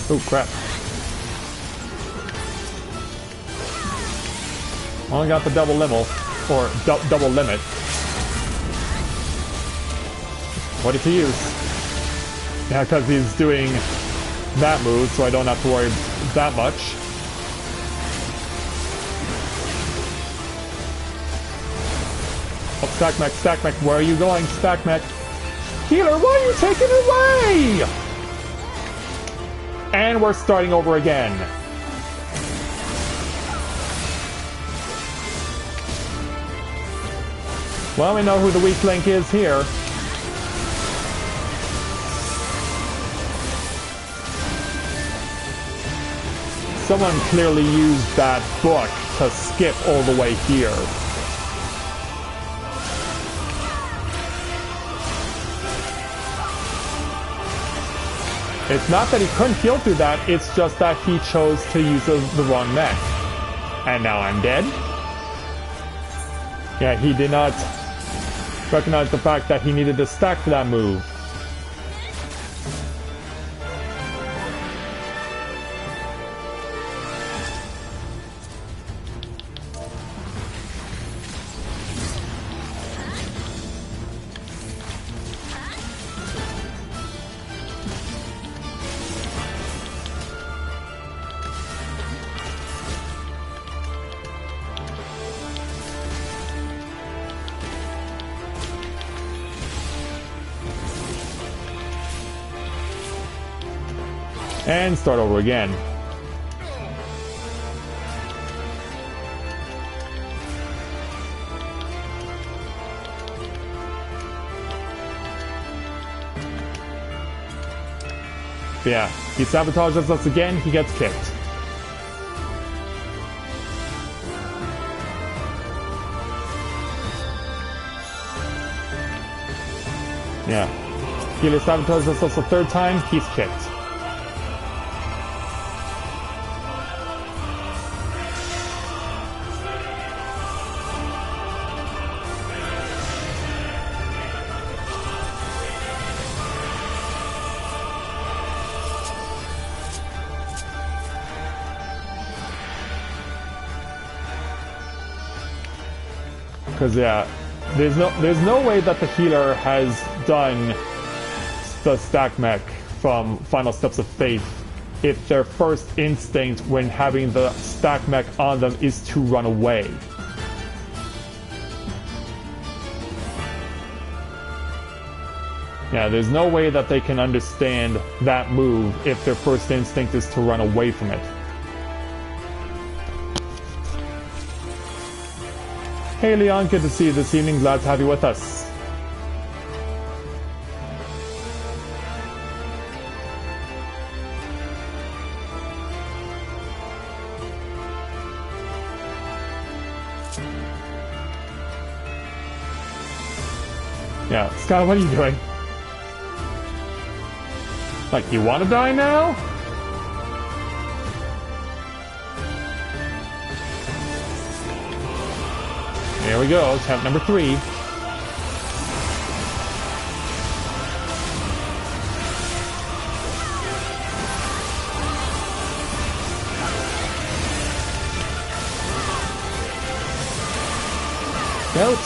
Oh, crap. Only got the double limit, or double limit. What did he use? Yeah, because he's doing that move, so I don't have to worry that much. Oh, Stack Mech, where are you going, Stack Mech? Healer, why are you taking it away? And we're starting over again. Well, we know who the weak link is here. Someone clearly used that book to skip all the way here. It's not that he couldn't heal through that, it's just that he chose to use the wrong mech. And now I'm dead. Yeah, he did not recognize the fact that he needed to stack for that move. And start over again. Yeah, he sabotages us again, he gets kicked. Yeah. Healer sabotages us a third time, he's kicked. Because yeah, there's no way that the healer has done the stack mech from Final Steps of Faith if their first instinct when having the stack mech on them is to run away. Yeah, there's no way that they can understand that move if their first instinct is to run away from it. Hey Leon, good to see you this evening. Glad to have you with us. Yeah, Scott, what are you doing? Like, you want to die now? There we go, attempt number 3. Out.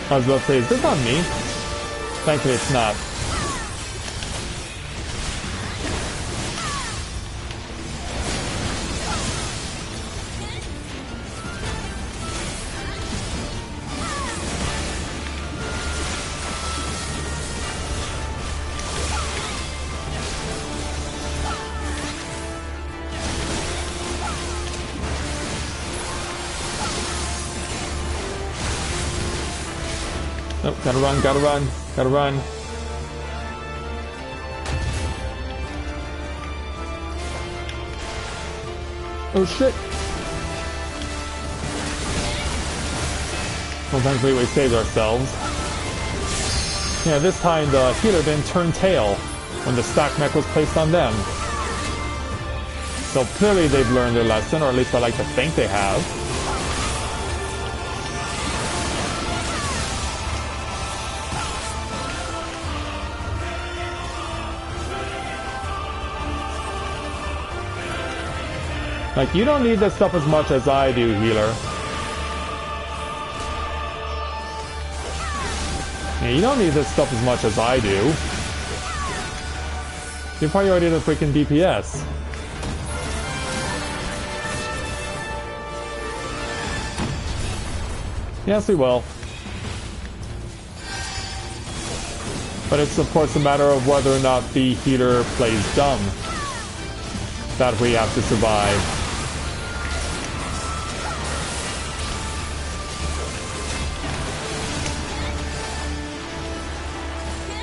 I was about to say, is this on me? Thankfully it's not. Nope, gotta run, gotta run, gotta run. Oh shit! Well, thankfully we saved ourselves. Yeah, this time the healer didn't turn tail when the stack mech was placed on them. So clearly they've learned their lesson, or at least I like to think they have. Like, you don't need this stuff as much as I do, healer. Yeah, you don't need this stuff as much as I do. You're probably already the freaking DPS. Yes, we will. But it's of course a matter of whether or not the healer plays dumb that we have to survive.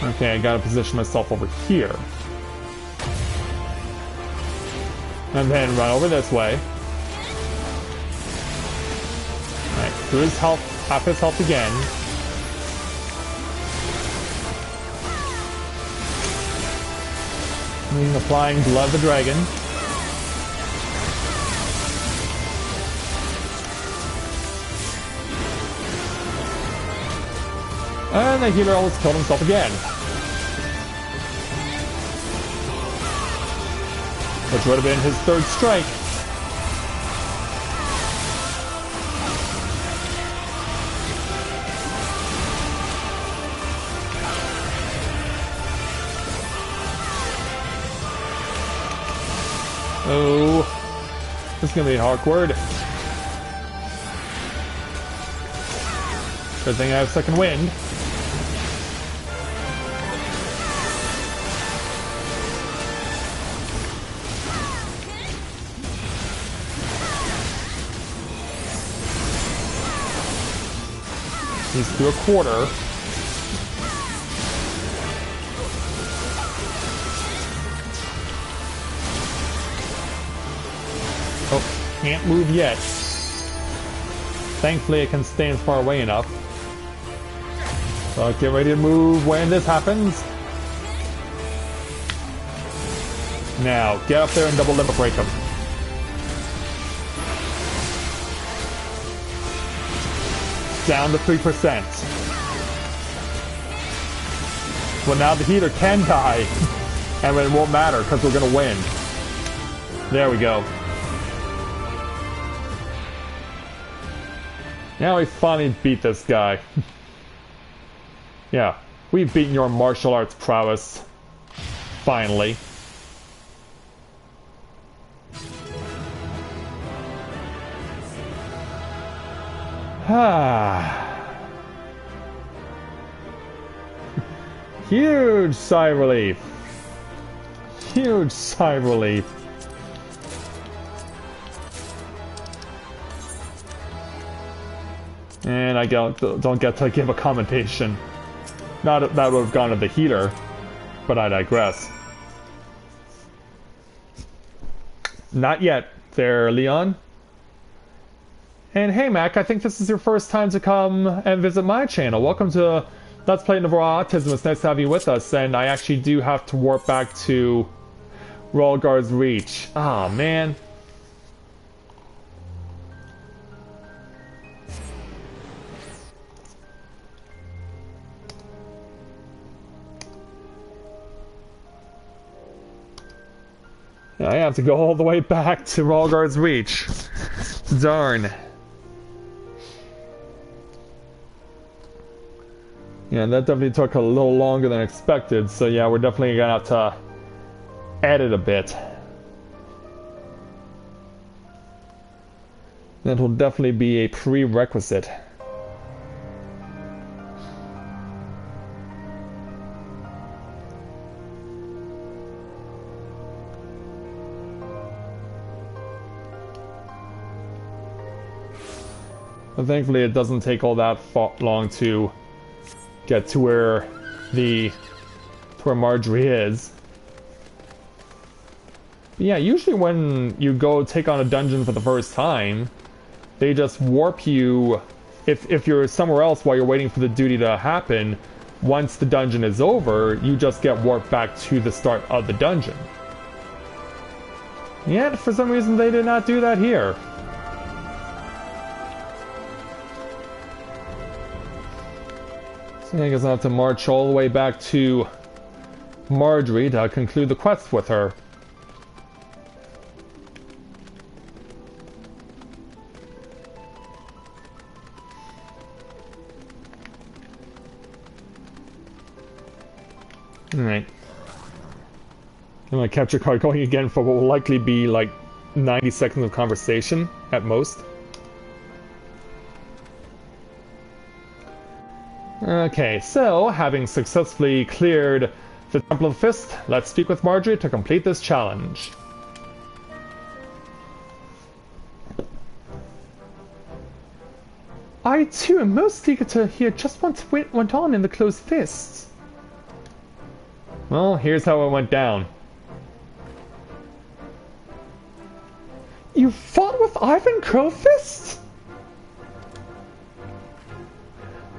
Okay, I gotta position myself over here. And then run over this way. Alright, through his health, half his health again. And applying Blood of the Dragon. And the healer almost killed himself again. Which would have been his third strike. Oh, this is gonna be awkward. Good thing I have second wind. He's through a quarter. Oh, can't move yet. Thankfully, I can stand far away enough. So I'll get ready to move when this happens. Now, get up there and double limit break him. Down to 3%. Well, now the healer can die. And it won't matter because we're going to win. There we go. Now we finally beat this guy. Yeah, we've beaten your martial arts prowess. Finally. Huge sigh of relief. Huge sigh of relief. And I don't get to give a commentation. Not that that would have gone to the healer, but I digress. Not yet, there, Leon. And hey, Mac, I think this is your first time to come and visit my channel. Welcome to Let's Play Novaura Autism. It's nice to have you with us, and I actually do have to warp back to Rhalgard's Reach. Ah, man. I have to go all the way back to Rhalgard's Reach. Darn. Yeah, that definitely took a little longer than expected, so yeah, we're definitely gonna have to edit a bit. That will definitely be a prerequisite. But thankfully it doesn't take all that long to get to where Marjorie is. But yeah, usually when you go take on a dungeon for the first time, they just warp you. If you're somewhere else while you're waiting for the duty to happen, once the dungeon is over, you just get warped back to the start of the dungeon. Yet, for some reason, they did not do that here. So I guess I'll have to march all the way back to Marjorie to conclude the quest with her. Alright. I'm gonna capture card going again for what will likely be like 90 seconds of conversation at most. Okay, so, having successfully cleared the Temple of the Fist, let's speak with Marjorie to complete this challenge. I too am most eager to hear just what went on in the Closed Fists. Well, here's how it went down. You fought with Ivan Curlfist?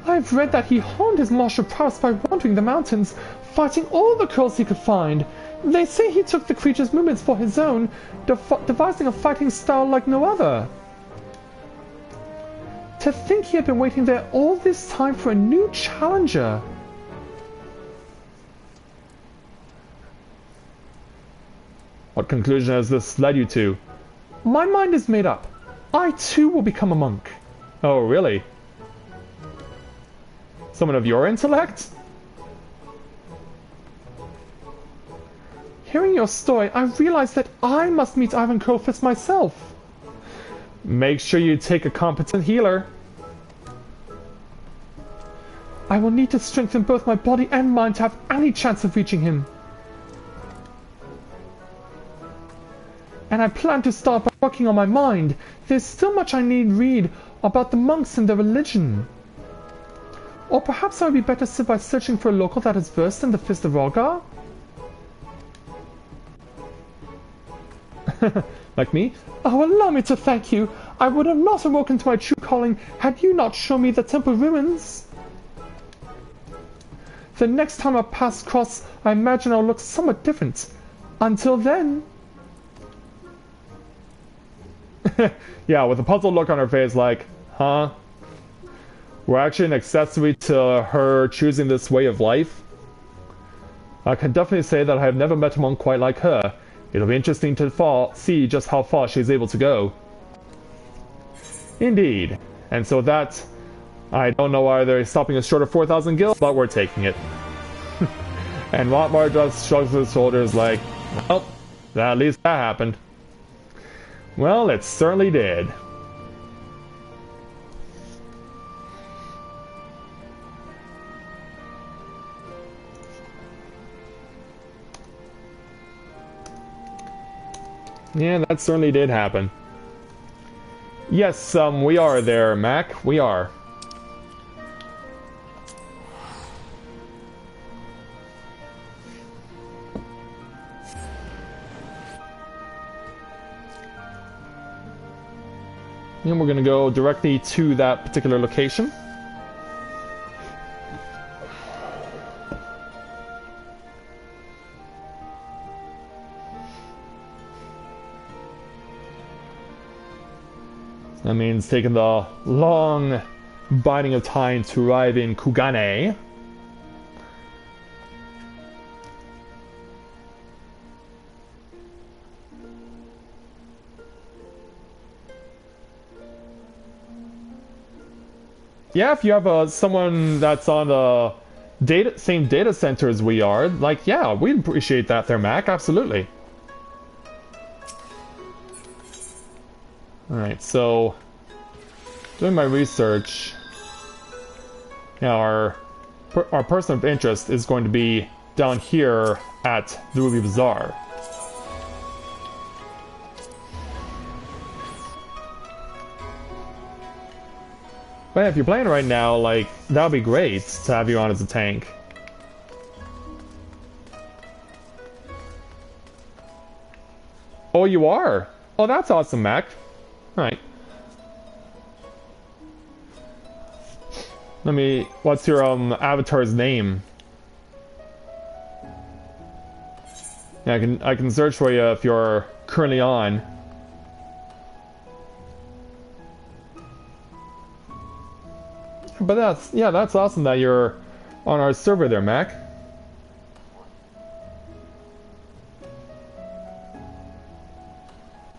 I've read that he honed his martial prowess by wandering the mountains, fighting all the curls he could find. They say he took the creature's movements for his own, devising a fighting style like no other. To think he had been waiting there all this time for a new challenger. What conclusion has this led you to? My mind is made up. I too will become a monk. Oh, really? Someone of your intellect? Hearing your story, I realized that I must meet Ivan Curlfist myself. Make sure you take a competent healer. I will need to strengthen both my body and mind to have any chance of reaching him. And I plan to start by working on my mind. There's still much I need read about the monks and their religion. Or perhaps I would be better served by searching for a local that is versed in the Fist of Rolgar? Like me? Oh, allow me to thank you. I would have not awoken to my true calling had you not shown me the temple ruins. The next time I pass across, I imagine I'll look somewhat different. Until then... Yeah, with a puzzled look on her face like, huh? We're actually an accessory to her choosing this way of life. I can definitely say that I have never met a monk quite like her. It'll be interesting to see just how far she's able to go. Indeed. And so that, I don't know why they're stopping us short of 4,000 gil, but we're taking it. And Rotmar just shrugs his shoulders like, well, at least that happened. Well, it certainly did. Yeah, that certainly did happen. Yes, we are there, Mac. We are. And we're going to go directly to that particular location. That means taking the long biding of time to arrive in Kugane. Yeah, if you have someone that's on the same data center as we are, like, yeah, we'd appreciate that there, Mac, absolutely. Alright, so, doing my research, now our person of interest is going to be down here at the Ruby Bazaar. But yeah, if you're playing right now, like, that would be great to have you on as a tank. Oh, you are? Oh, that's awesome, Mac. Alright. What's your avatar's name? Yeah, I can search for you if you're currently on. But that's awesome that you're on our server there, Mac.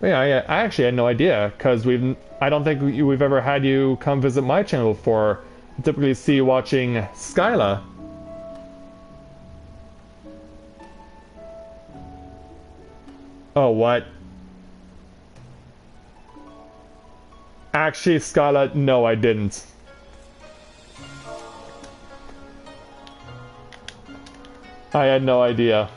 But yeah, I actually had no idea, because I don't think we've ever had you come visit my channel before. I typically see you watching Skyla. Oh, what? Actually, Skyla, no, I didn't. I had no idea.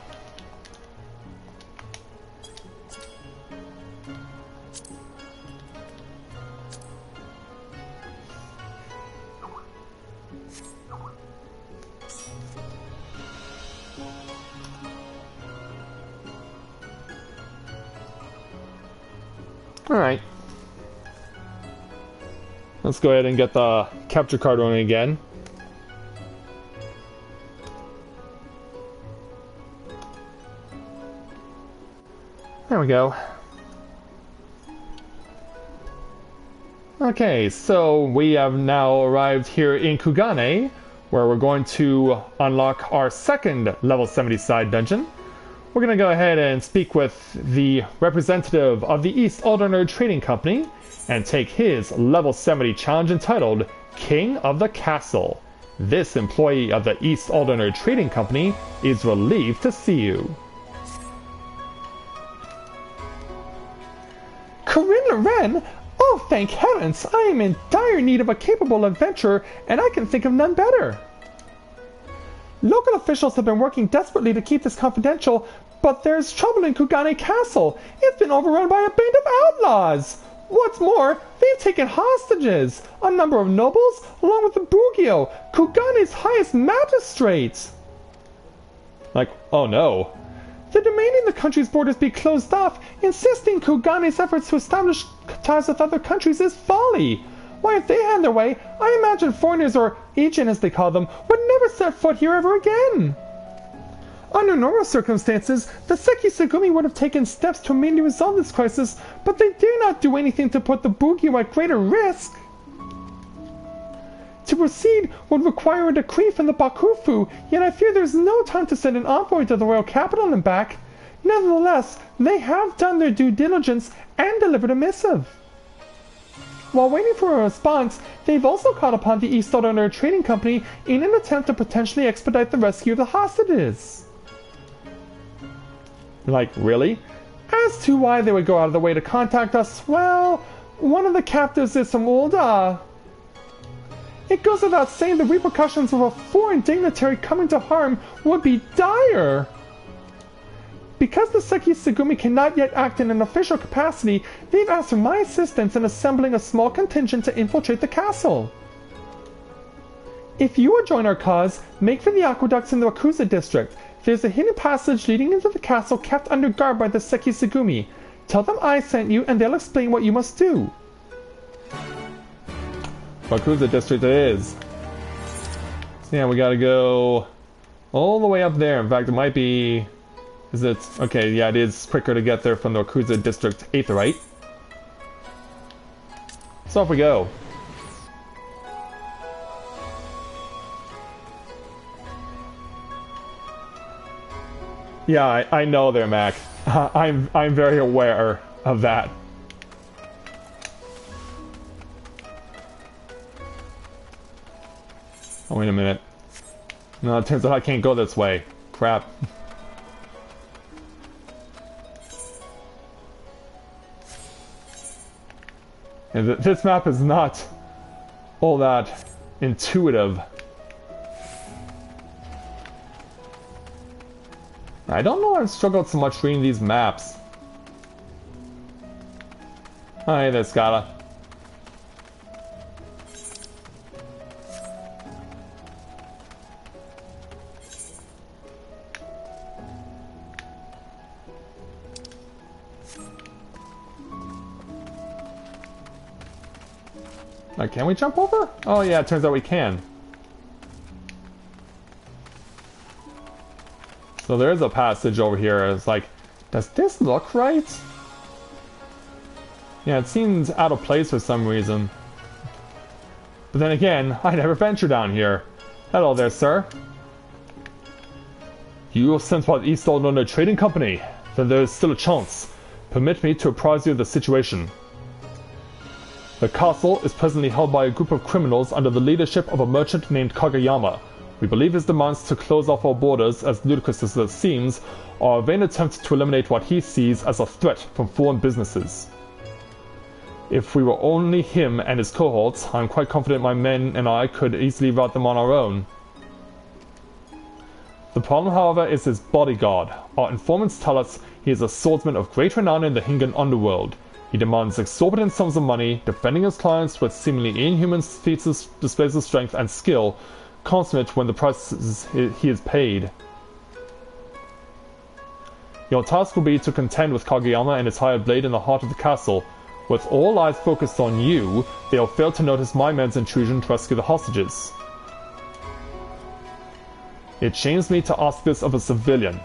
Alright. Let's go ahead and get the capture card running again. There we go. Okay, so we have now arrived here in Kugane, where we're going to unlock our second level 70 side dungeon. We're going to go ahead and speak with the representative of the East Alderner Trading Company and take his level 70 challenge entitled King of the Castle. This employee of the East Alderner Trading Company is relieved to see you. Corinne Loren? Oh, thank heavens! I am in dire need of a capable adventurer, and I can think of none better. Local officials have been working desperately to keep this confidential, but there's trouble in Kugane Castle. It's been overrun by a band of outlaws. What's more, they've taken hostages a number of nobles, along with the Bugio, Kugane's highest magistrate. Like, oh no. They're demanding the country's borders be closed off, insisting Kugane's efforts to establish ties with other countries is folly. Why, if they had their way, I imagine foreigners, or Ijin as they call them, would never set foot here ever again. Under normal circumstances, the Seki Sugumi would have taken steps to immediately resolve this crisis, but they dare not do anything to put the Bugyo at greater risk. To proceed would require a decree from the Bakufu, yet I fear there's no time to send an envoy to the royal capital and back. Nevertheless, they have done their due diligence and delivered a missive. While waiting for a response, they've also called upon the East Southern Trading Company in an attempt to potentially expedite the rescue of the hostages. Like, really? As to why they would go out of their way to contact us, well, one of the captives is some old, It goes without saying the repercussions of a foreign dignitary coming to harm would be dire. Because the Seki Sugumi cannot yet act in an official capacity, they've asked for my assistance in assembling a small contingent to infiltrate the castle. If you would join our cause, make for the aqueducts in the Wakuza district. There's a hidden passage leading into the castle kept under guard by the Seki Sugumi. Tell them I sent you and they'll explain what you must do. Wakuza district it is. So yeah, we gotta go all the way up there. In fact, it might be... Is it... Okay, yeah, it is quicker to get there from the Wakuza district Aetherite. So off we go. Yeah, I know there, Mac. I'm very aware of that. Oh, wait a minute. No, it turns out I can't go this way. Crap. And this map is not all that intuitive. I don't know, I've struggled so much reading these maps. Oh, hey there, Scala. Can we jump over? Oh yeah, it turns out we can. So there is a passage over here. It's like, does this look right? Yeah, it seems out of place for some reason. But then again, I never venture down here. Hello there, sir. You are sent by the East London Trading Company. Then there is still a chance. Permit me to apprise you of the situation. The castle is presently held by a group of criminals under the leadership of a merchant named Kageyama. We believe his demands to close off our borders, as ludicrous as it seems, are a vain attempt to eliminate what he sees as a threat from foreign businesses. If we were only him and his cohorts, I am quite confident my men and I could easily rout them on our own. The problem, however, is his bodyguard. Our informants tell us he is a swordsman of great renown in the Hingan underworld. He demands exorbitant sums of money, defending his clients with seemingly inhuman feats of displays of strength and skill, consummate when the price he is paid. Your task will be to contend with Kageyama and his hired blade in the heart of the castle. With all eyes focused on you, they will fail to notice my men's intrusion to rescue the hostages. It shames me to ask this of a civilian.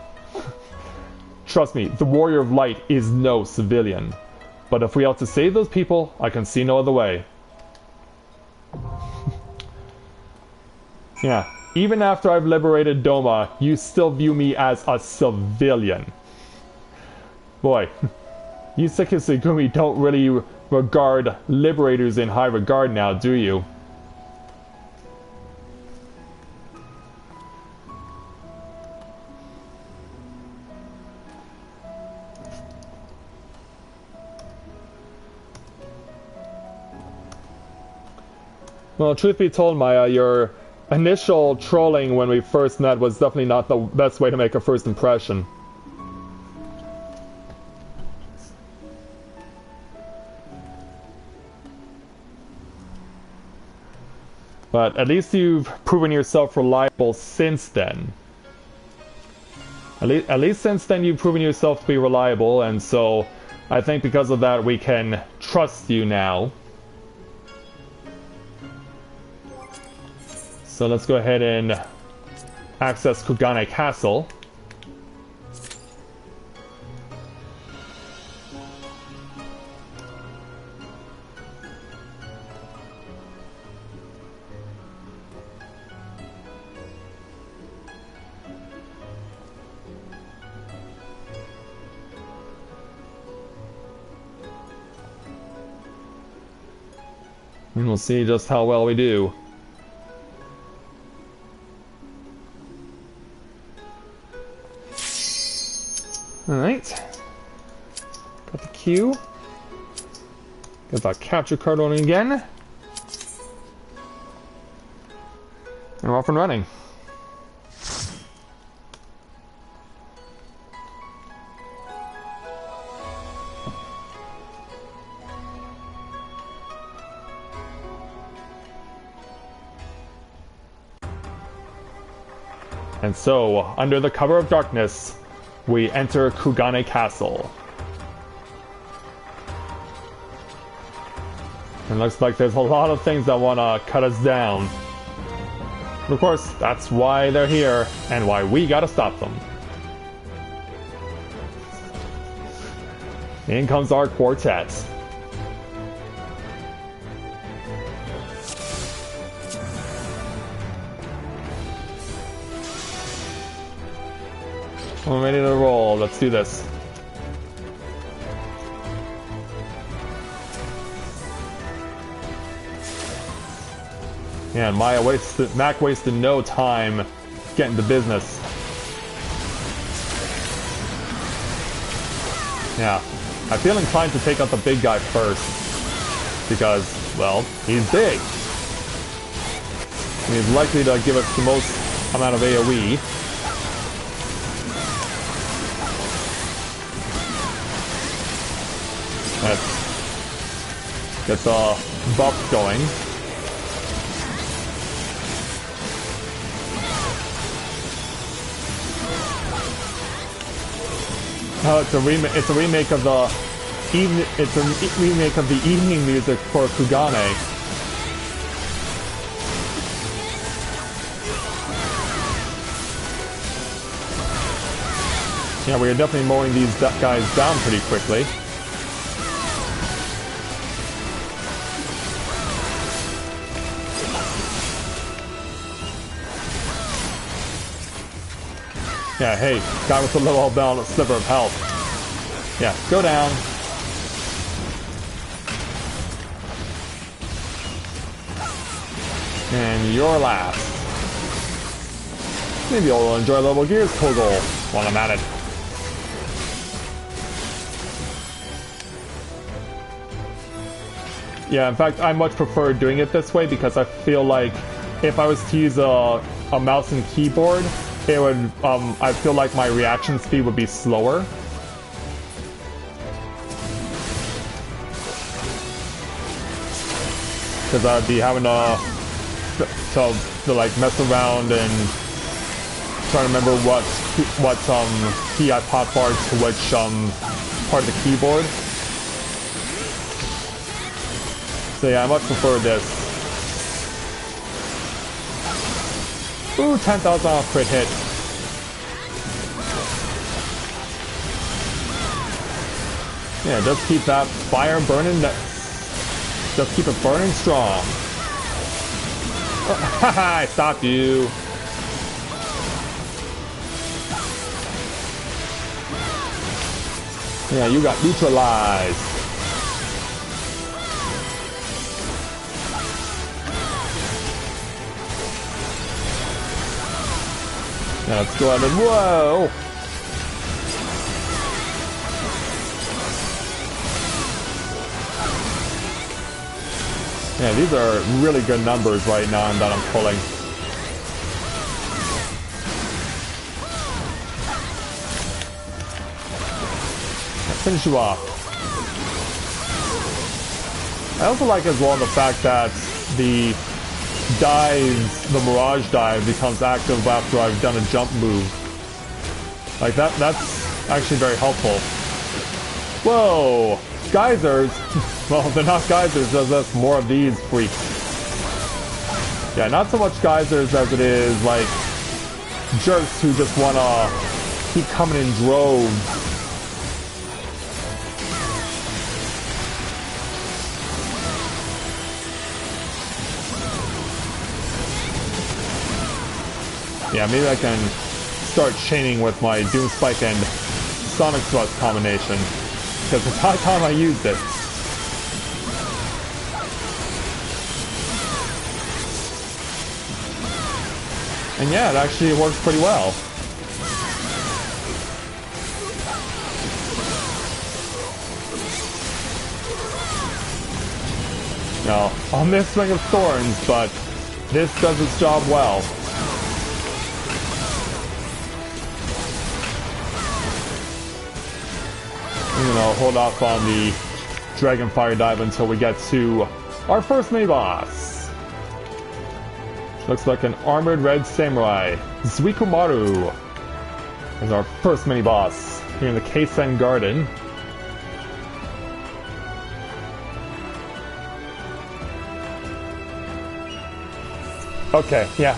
Trust me, the Warrior of Light is no civilian. But if we are to save those people, I can see no other way. Yeah, even after I've liberated Doma, you still view me as a civilian. Boy, you Sekisugumi don't really regard liberators in high regard now, do you? Well, truth be told, Maya, your initial trolling when we first met was definitely not the best way to make a first impression. But at least you've proven yourself reliable since then. At least since then you've proven yourself to be reliable, and so I think because of that we can trust you now. So let's go ahead and access Kugane Castle. And we'll see just how well we do. Alright. Got the queue. Got that capture card on again. And we're off and running. And so, under the cover of darkness, we enter Kugane Castle. And looks like there's a lot of things that want to cut us down. But of course, that's why they're here, and why we gotta stop them. In comes our quartet. I'm ready to roll. Let's do this. Yeah, Mac wasted no time getting to business. Yeah, I feel inclined to take out the big guy first. Because, well, he's big. And he's likely to give us the most amount of AoE. Gets a buff going. It's a remake of the evening music for Kugane. Yeah, we are definitely mowing these guys down pretty quickly. Yeah, hey, guy with a little sliver of health. Yeah, go down. And you're last. Maybe you'll enjoy a little Gears Toggle while I'm at it. Yeah, in fact, I much prefer doing it this way because I feel like if I was to use a mouse and keyboard, it would, I feel like my reaction speed would be slower. Because I'd be having to like mess around and try to remember what key I hotbarred to which part of the keyboard. So yeah, I much prefer this. Ooh, 10,000 off crit hit. Yeah, just keep that fire burning. Just keep it burning strong. Haha, I stopped you. Yeah, you got neutralized. Yeah, let's go ahead and whoa! Yeah, these are really good numbers right now that I'm pulling. finish you off. I also like as well the fact that the Mirage dive becomes active after I've done a jump move. Like that's actually very helpful. Whoa! Geysers? Well, they're not geysers, there's more of these freaks. Yeah, not so much geysers as it is like jerks who just wanna keep coming in droves. Yeah, maybe I can start chaining with my Doom Spike and Sonic Thrust combination, because it's high time I used it. And yeah, it actually works pretty well. No, I'll miss Ring of Thorns, but this does its job well. I'm gonna hold off on the Dragon Fire Dive until we get to our first mini-boss. Looks like an armored red samurai. Zuikumaru is our first mini-boss here in the Keisen Garden. Okay, yeah,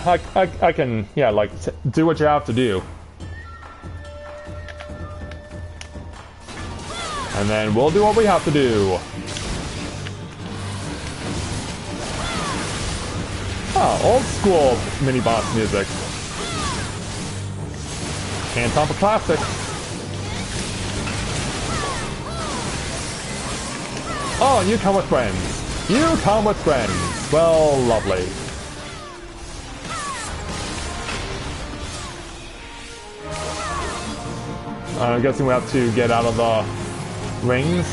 I can, yeah, like, do what you have to do. And then we'll do what we have to do. Oh, old school mini-boss music. Can't top a classic. Oh, and you come with friends. You come with friends. Well, lovely. I'm guessing we have to get out of the rings.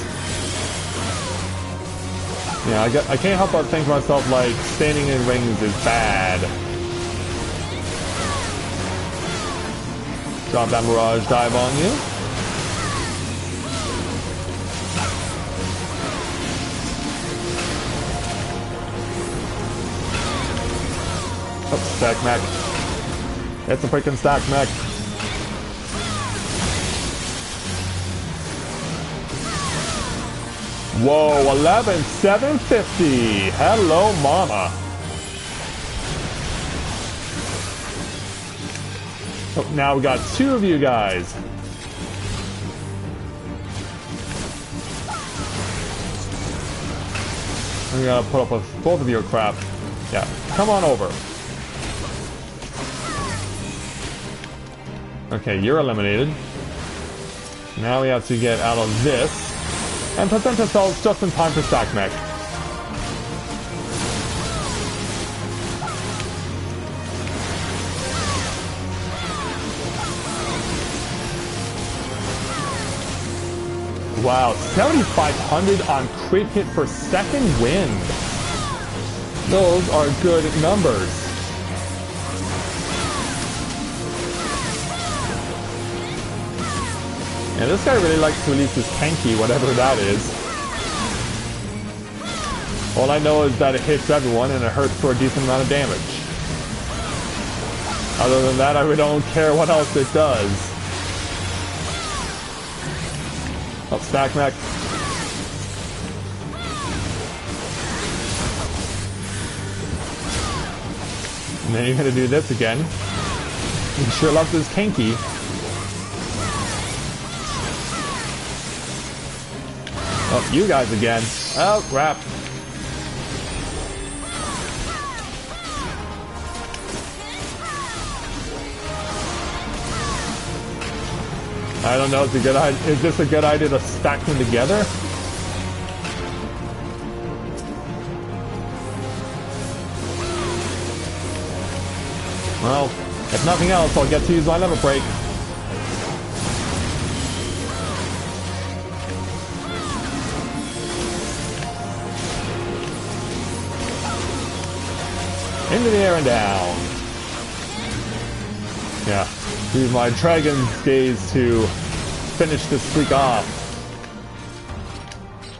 Yeah, I can't help but think to myself, like, standing in rings is bad. Drop that Mirage Dive on you. Oh, stack mech. It's a freaking stack mech. Whoa, 11,750. Hello, mama. Oh, now we got two of you guys. I'm gonna put up with both of your crap. Yeah, come on over. Okay, you're eliminated. Now we have to get out of this and present ourselves just in time for Stack Mech. Wow, 7,500 on crit hit for second wind. Those are good numbers. And this guy really likes to release his Kenki, whatever that is. All I know is that it hits everyone and it hurts for a decent amount of damage. Other than that, I really don't care what else it does. Oh, Stack Mech. And then you're gonna do this again. He sure loves his Kenki. Oh, you guys again. Oh, crap. I don't know, is this a good idea to stack them together? Well, if nothing else, I'll get to use my limit break. Into the air and down. Yeah, use my Dragon's Gaze to finish this streak off.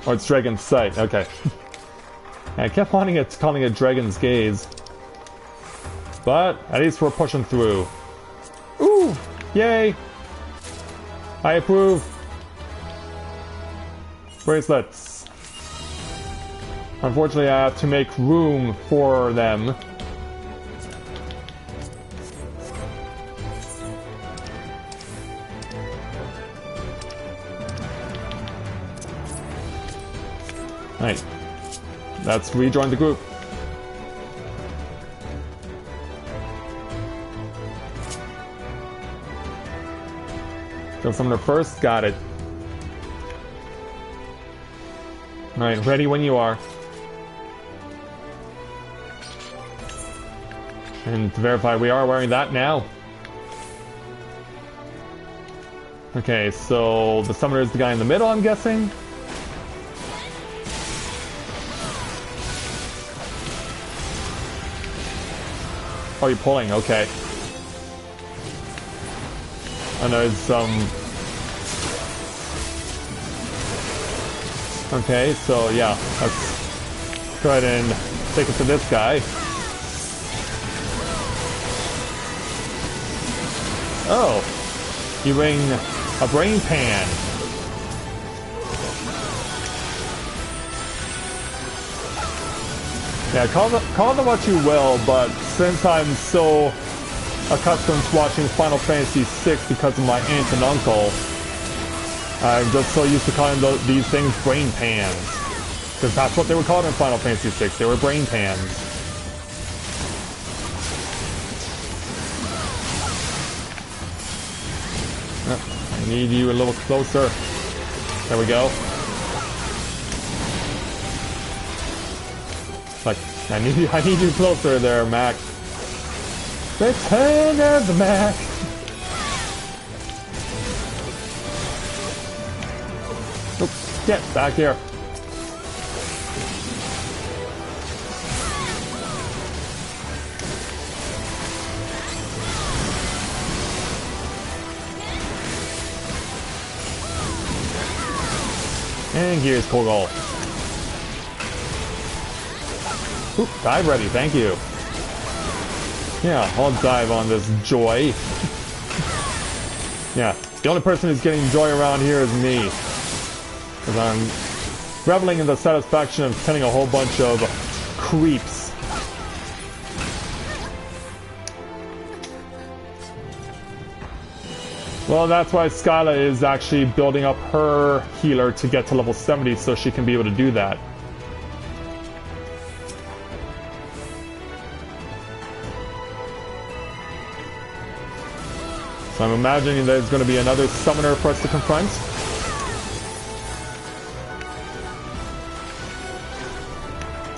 Or it's Dragon's Sight, okay. I kept calling it Dragon's Gaze. But at least we're pushing through. Ooh! Yay! I approve. Bracelets. Unfortunately, I have to make room for them. Right. Let's rejoin the group. Kill Summoner first, got it. Alright, ready when you are. And to verify, we are wearing that now. Okay, so the summoner is the guy in the middle, I'm guessing. Oh, you're pulling, okay. I know it's okay, so yeah, let's go ahead and take it to this guy. Oh, you bring a brain pan. Yeah, call them what you will, but since I'm so accustomed to watching Final Fantasy VI because of my aunt and uncle, I'm just so used to calling these things brain pans. Because that's what they were called in Final Fantasy VI, they were brain pans. I need you a little closer. There we go. Like, I need you closer there, Mac. Return of the Mac. Oops, get back here. And Gears Kogol. Oop, dive ready, thank you. Yeah, I'll dive on this joy. Yeah, the only person who's getting joy around here is me. Because I'm reveling in the satisfaction of killing a whole bunch of creeps. Well, that's why Skyla is actually building up her healer to get to level 70 so she can be able to do that. So I'm imagining there's going to be another summoner for us to confront.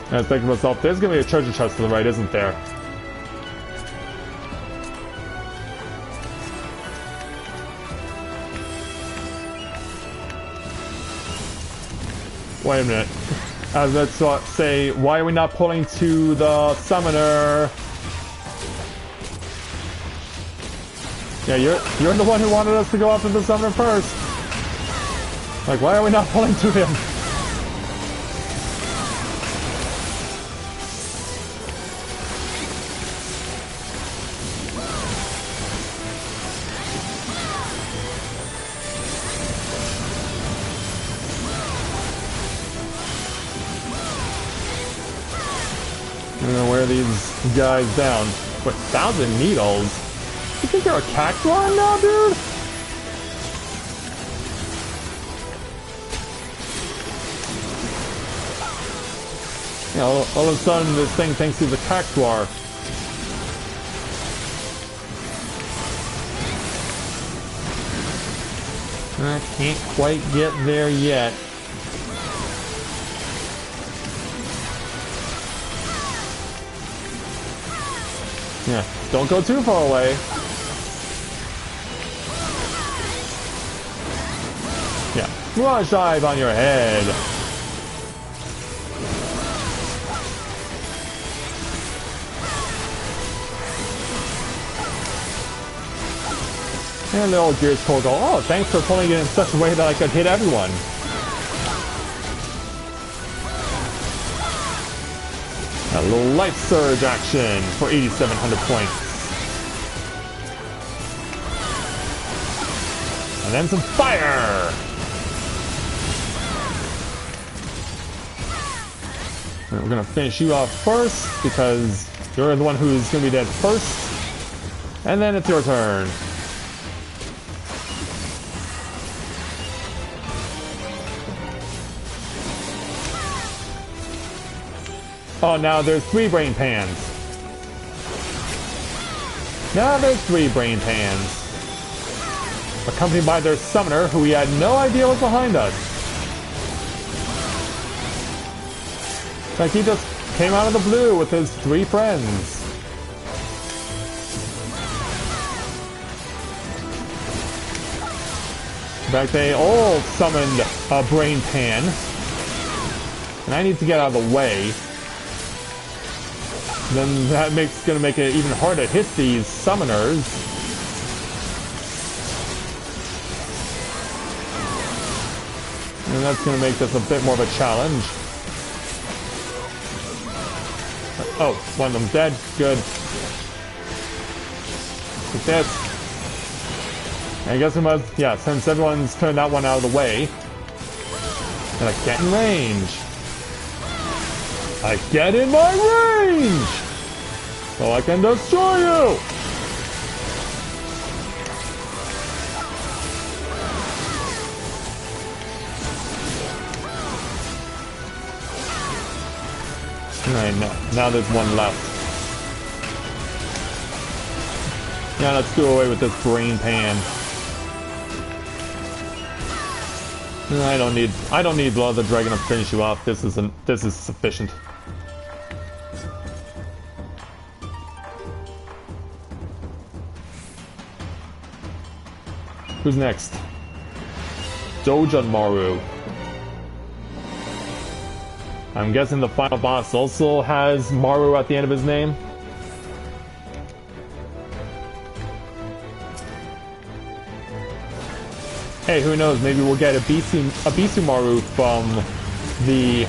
And I was thinking to myself, there's going to be a treasure chest to the right, isn't there? Wait a minute. Let's say, why are we not pulling to the summoner? Yeah, you're the one who wanted us to go after the summoner first. Like, why are we not pulling to him? I'm gonna wear these guys down. What, 1,000 needles? You think you're a cactuar now, dude? Yeah, all of a sudden this thing thinks he's a cactuar. I can't quite get there yet. Yeah, don't go too far away. Yeah, Mirage Dive on your head. And the old Gears Cold go, oh, thanks for pulling it in such a way that I could hit everyone. A little life surge action for 8,700 points. And then some fire! And we're gonna finish you off first because you're the one who's gonna be dead first. And then it's your turn. Oh, now there's 3 brain pans. Now there's 3 brain pans. Accompanied by their summoner, who we had no idea was behind us. Like, he just came out of the blue with his 3 friends. In fact, they all summoned a brain pan. And I need to get out of the way. Then that gonna make it even harder to hit these summoners. And that's gonna make this a bit more of a challenge. Oh, one of them's dead. Good. Take this. I guess we must, yeah, since everyone's turned that one out of the way. And I get in range. I get in my range! So I can destroy you! Alright, now there's one left. Yeah, let's do away with this brain pan. I don't need Blood of the Dragon to finish you off. This is sufficient. Who's next? Maru. I'm guessing the final boss also has Maru at the end of his name. Hey, who knows? Maybe we'll get a Bisu Maru from the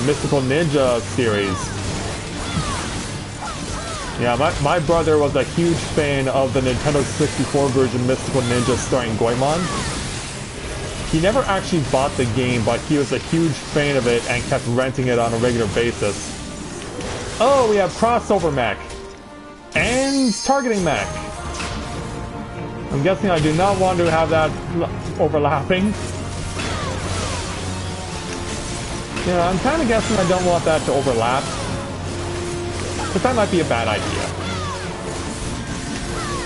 Mystical Ninja series. Yeah, my brother was a huge fan of the Nintendo 64 version Mystical Ninja starring Goemon. He never actually bought the game, but he was a huge fan of it and kept renting it on a regular basis. Oh, we have crossover mech. And targeting mech. I'm guessing I do not want to have that overlapping. Yeah, I'm kind of guessing I don't want that to overlap. But that might be a bad idea.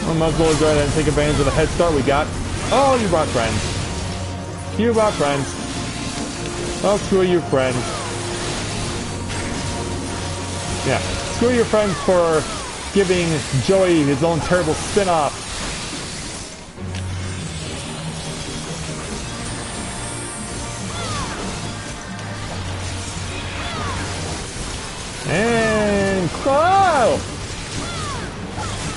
I might as well go ahead and take advantage of the head start we got. Oh, you brought friends. You brought friends. Oh, screw you, friends. Yeah, screw your friends for giving Joey his own terrible spin-off. And oh!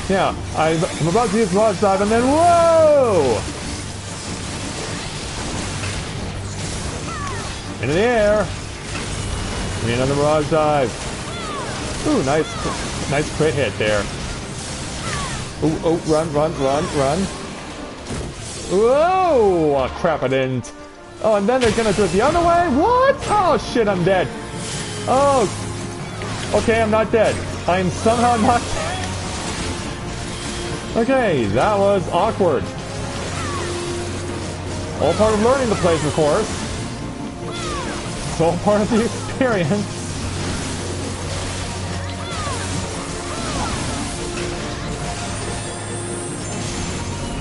Yeah, I'm about to use Mirage Dive and then whoa! Into the air. Give me another Mirage Dive. Ooh, nice crit hit there. Ooh, oh, run. Whoa! Oh, crap, I didn't. Oh, and then they're gonna do it the other way? What? Oh, shit, I'm dead. Oh, okay, I'm not dead. I'm somehow not dead. Okay, that was awkward. All part of learning the place, of course. It's all part of the experience.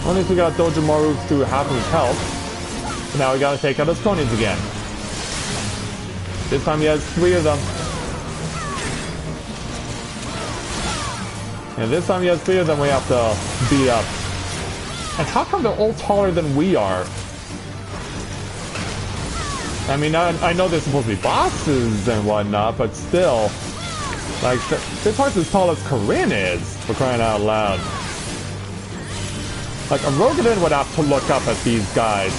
Well, at least we got Maru through half of his health. So now we gotta take out his cronies again. This time he has 3 of them. And this time he has 3 of them we have to beat up. And how come they're all taller than we are? I mean, I know they're supposed to be bosses and whatnot, but still. Like, this part's as tall as Corinne is, for crying out loud. Like, a Rogadin would have to look up at these guys.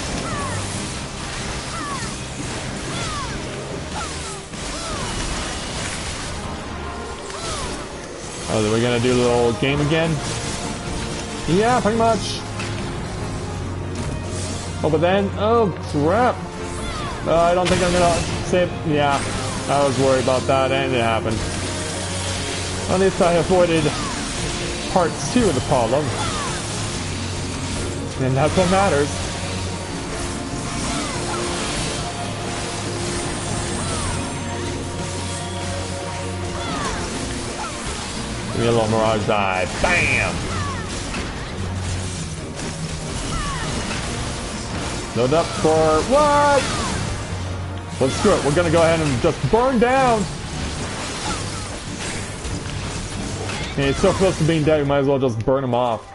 Oh, are we gonna do a little game again? Yeah, pretty much. Oh, but then, oh crap! I don't think I'm gonna save. Yeah, I was worried about that, and it happened. At least I avoided part 2 of the problem, and that's what matters. Give me a little Mirage Dive. Bam! Load up for what? Let's screw it. We're gonna go ahead and just burn down. And he's so close to being dead, we might as well just burn him off.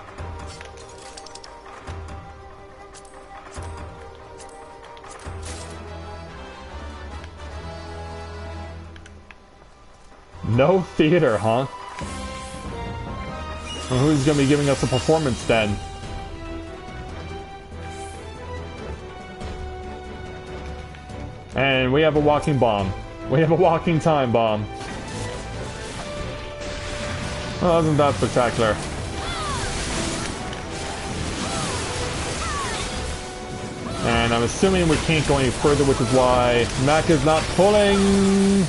No theater, huh? Well, who's gonna be giving us a performance then? And we have a walking bomb. We have a walking time bomb. Oh, isn't that spectacular? And I'm assuming we can't go any further, which is why Mac is not pulling.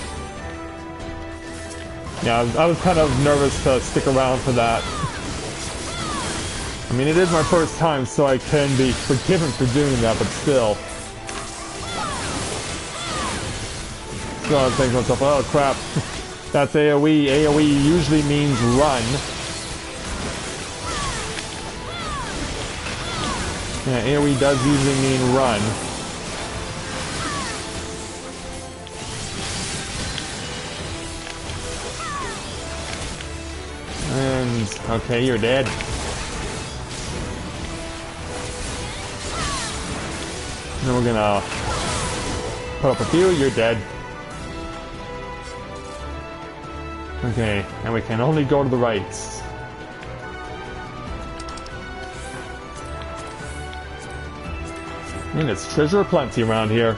Yeah, I was kind of nervous to stick around for that. I mean, it is my first time, so I can be forgiven for doing that, but still. So I was thinking to myself, oh crap, that's AoE. AoE usually means run. Yeah, AoE does usually mean run. And, okay, you're dead. And then we're gonna put up a few, you're dead. Okay, and we can only go to the right. And it's treasure aplenty around here.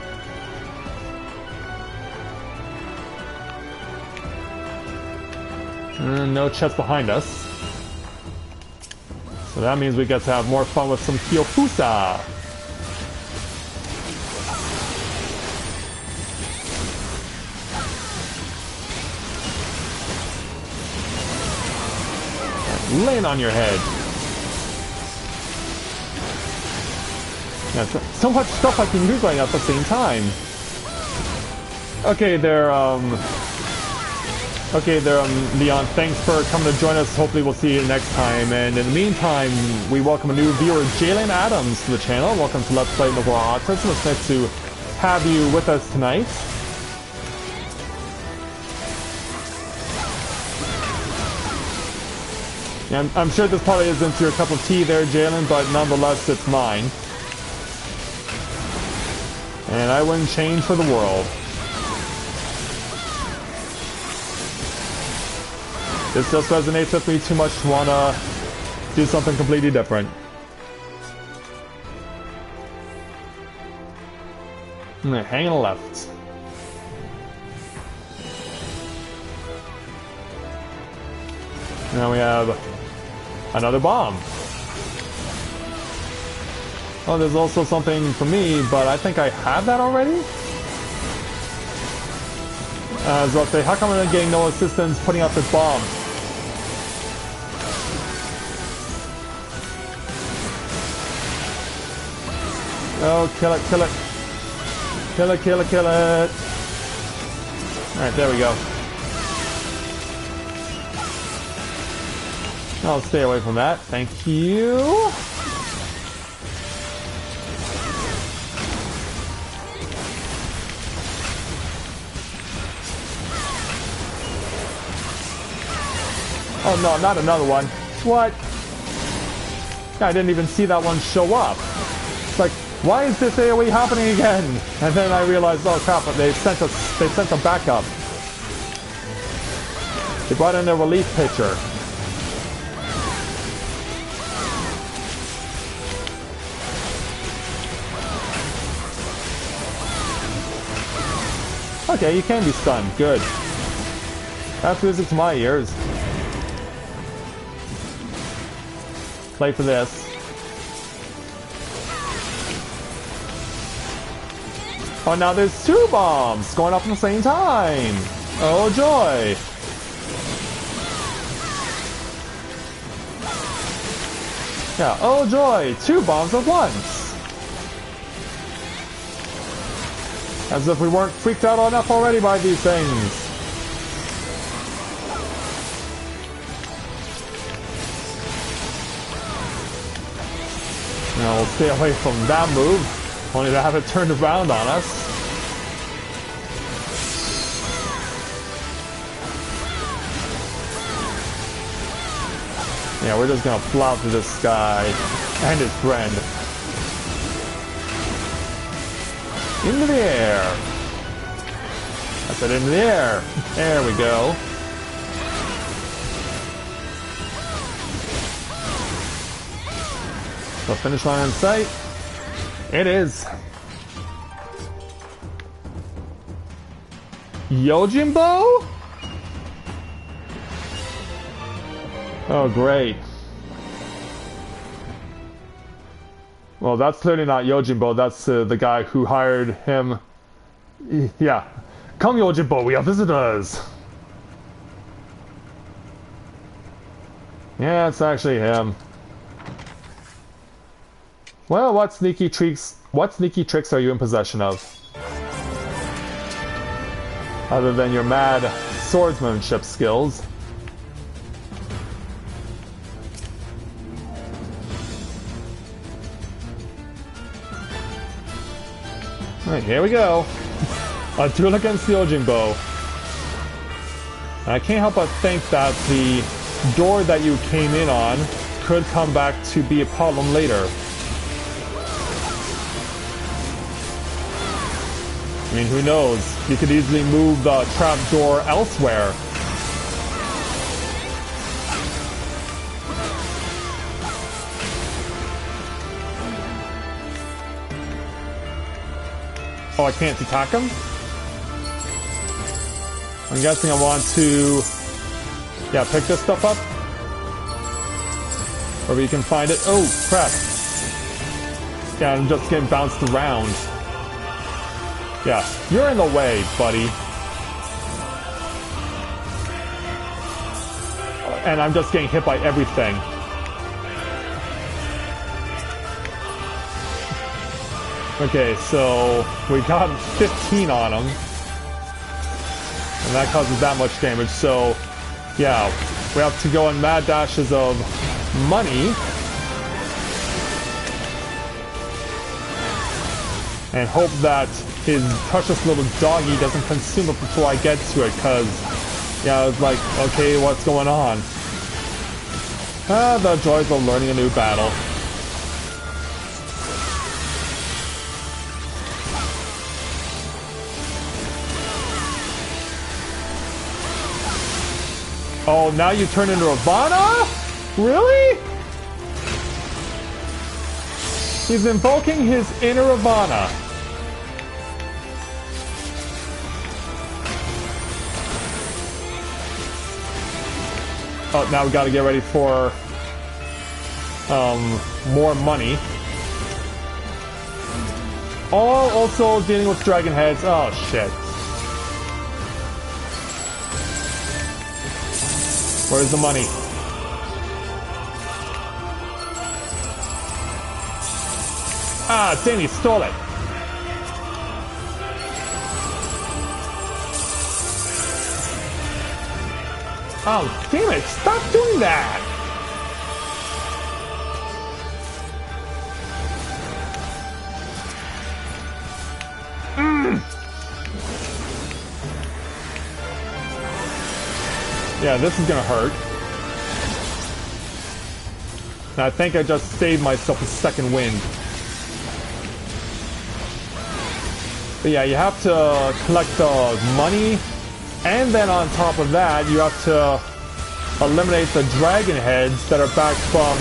And no chest behind us. So that means we get to have more fun with some Kyokusa. Laying on your head. Yeah, so much stuff I can use right now at the same time. Okay, Leon, thanks for coming to join us. Hopefully we'll see you next time. And in the meantime, we welcome a new viewer, Jalen Adams, to the channel. Welcome to Let's Play Novaura Autism. It's nice to have you with us tonight. Yeah, I'm sure this probably isn't your cup of tea there, Jalen, but nonetheless, it's mine. And I wouldn't change for the world. This just resonates with me too much to want to do something completely different. Hanging left. Now we have another bomb. Oh, there's also something for me, but I think I have that already? I was about to say, how come I'm getting no assistance putting out this bomb? Oh, kill it, kill it. Kill it, kill it, kill it. Alright, there we go. I'll stay away from that. Thank you. Oh no, not another one. What? I didn't even see that one show up. It's like, why is this AoE happening again? And then I realized, oh crap, they sent a backup. They brought in their relief pitcher. Okay, you can be stunned. Good. That's music to my ears. Play for this. Oh, now there's 2 bombs going off at the same time. Oh, joy. Yeah, oh joy, 2 bombs at once. As if we weren't freaked out enough already by these things. Now we'll stay away from that move, only to have it turned around on us. Yeah, we're just gonna plow through this guy and his friend. Into the air. I said into the air. There we go. The finish line in sight. It is. Yojimbo? Oh, great. Well, that's clearly not Yojimbo. That's the guy who hired him. Yeah. Come, Yojimbo, we are visitors. Yeah, it's actually him. Well, what sneaky tricks are you in possession of? Other than your mad swordsmanship skills. Alright, here we go. A duel against the Yojimbo. And I can't help but think that the door that you came in on could come back to be a problem later. I mean, who knows? You could easily move the trap door elsewhere. Oh, I can't attack him? I'm guessing I want to... yeah, pick this stuff up. Or you can find it. Oh, crap. Yeah, I'm just getting bounced around. Yeah, you're in the way, buddy. And I'm just getting hit by everything. Okay, so we got 15 on him. And that causes that much damage, so yeah, we have to go in mad dashes of money. And hope that his precious little doggy doesn't consume it before I get to it, because, yeah, I was like, okay, what's going on? The joys of learning a new battle. Oh, now you turn into Ravana? Really? He's invoking his inner Ravana. Oh, now we gotta get ready for more money. Oh, also dealing with dragon heads. Oh, shit. Where's the money? Ah, Danny stole it. Oh, damn it! Stop doing that! Yeah, this is gonna hurt. And I think I just saved myself a second wind. But yeah, you have to collect the money, and then on top of that, you have to eliminate the dragon heads that are back from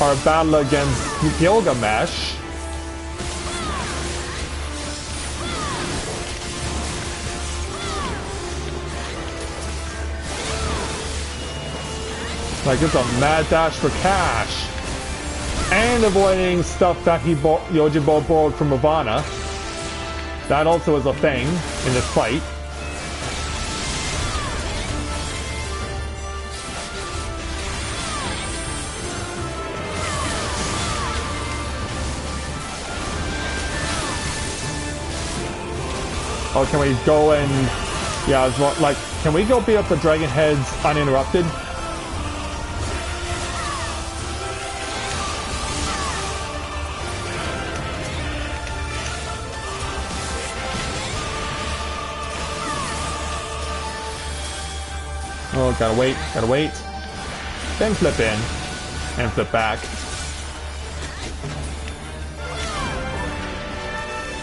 our battle against Gilgamesh. Like it's a mad dash for cash. And avoiding stuff that Yojimbo borrowed from Ravana. That also is a thing in this fight. Oh, can we go and... Yeah, like, can we go beat up the dragon heads uninterrupted? Oh, gotta wait. Then flip in. And flip back.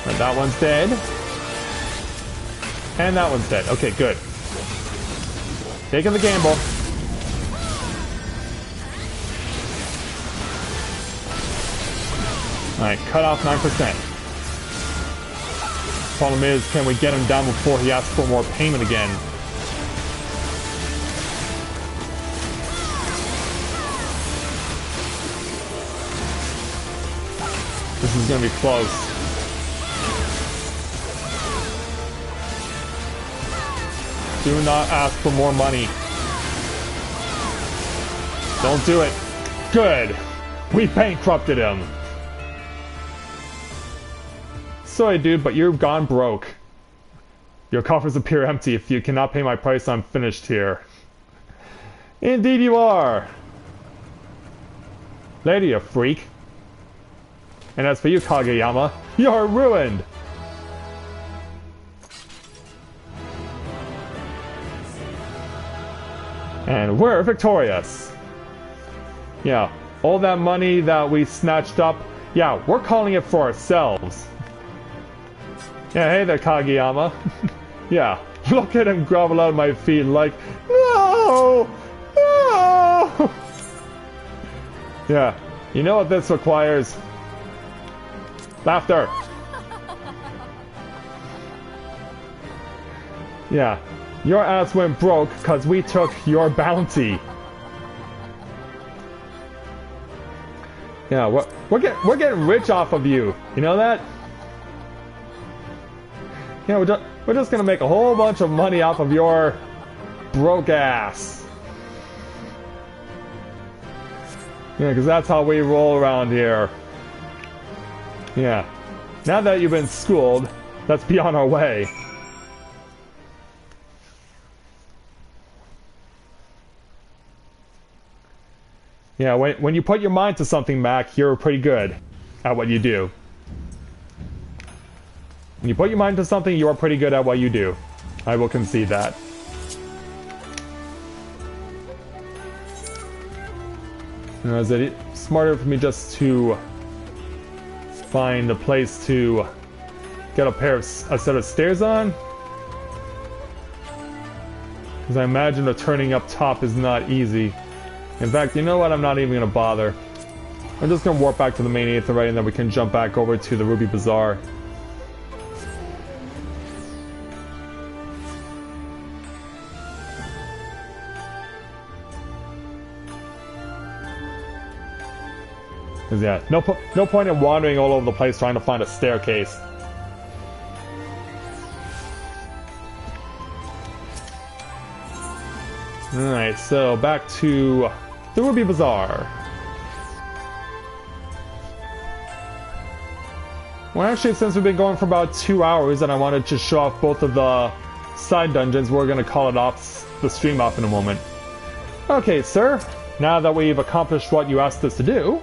And that one's dead. And that one's dead. Okay, good. Taking the gamble. Alright, cut off 9%. Problem is, can we get him down before he asks for more payment again? This is gonna be close. Do not ask for more money. Don't do it. Good. We bankrupted him. Sorry, dude, but you've gone broke. Your coffers appear empty. If you cannot pay my price, I'm finished here. Indeed you are. Later, you freak. And as for you, Kageyama, you're ruined! And we're victorious! Yeah, all that money that we snatched up, yeah, we're calling it for ourselves. Yeah, hey there, Kageyama. Yeah, look at him grovel out of my feet like, no! No! Yeah, you know what this requires? Laughter! Yeah, your ass went broke because we took your bounty. Yeah, we're getting rich off of you. You know that? Yeah, we're just gonna make a whole bunch of money off of your broke ass. Yeah, because that's how we roll around here. Yeah. Now that you've been schooled, let's be on our way. Yeah, when you put your mind to something, Mac, you're pretty good at what you do. When you put your mind to something, you are pretty good at what you do. I will concede that. You know, is it smarter for me just to find a place to get a set of stairs on? Because I imagine the turning up top is not easy. In fact, you know what? I'm not even going to bother. I'm just going to warp back to the main Aetherite and then we can jump back over to the Ruby Bazaar. Because yeah, no point in wandering all over the place trying to find a staircase. Alright, so back to the Ruby Bazaar. Well, actually, since we've been going for about 2 hours and I wanted to show off both of the side dungeons, we're going to call it off the stream off in a moment. Okay, sir. Now that we've accomplished what you asked us to do,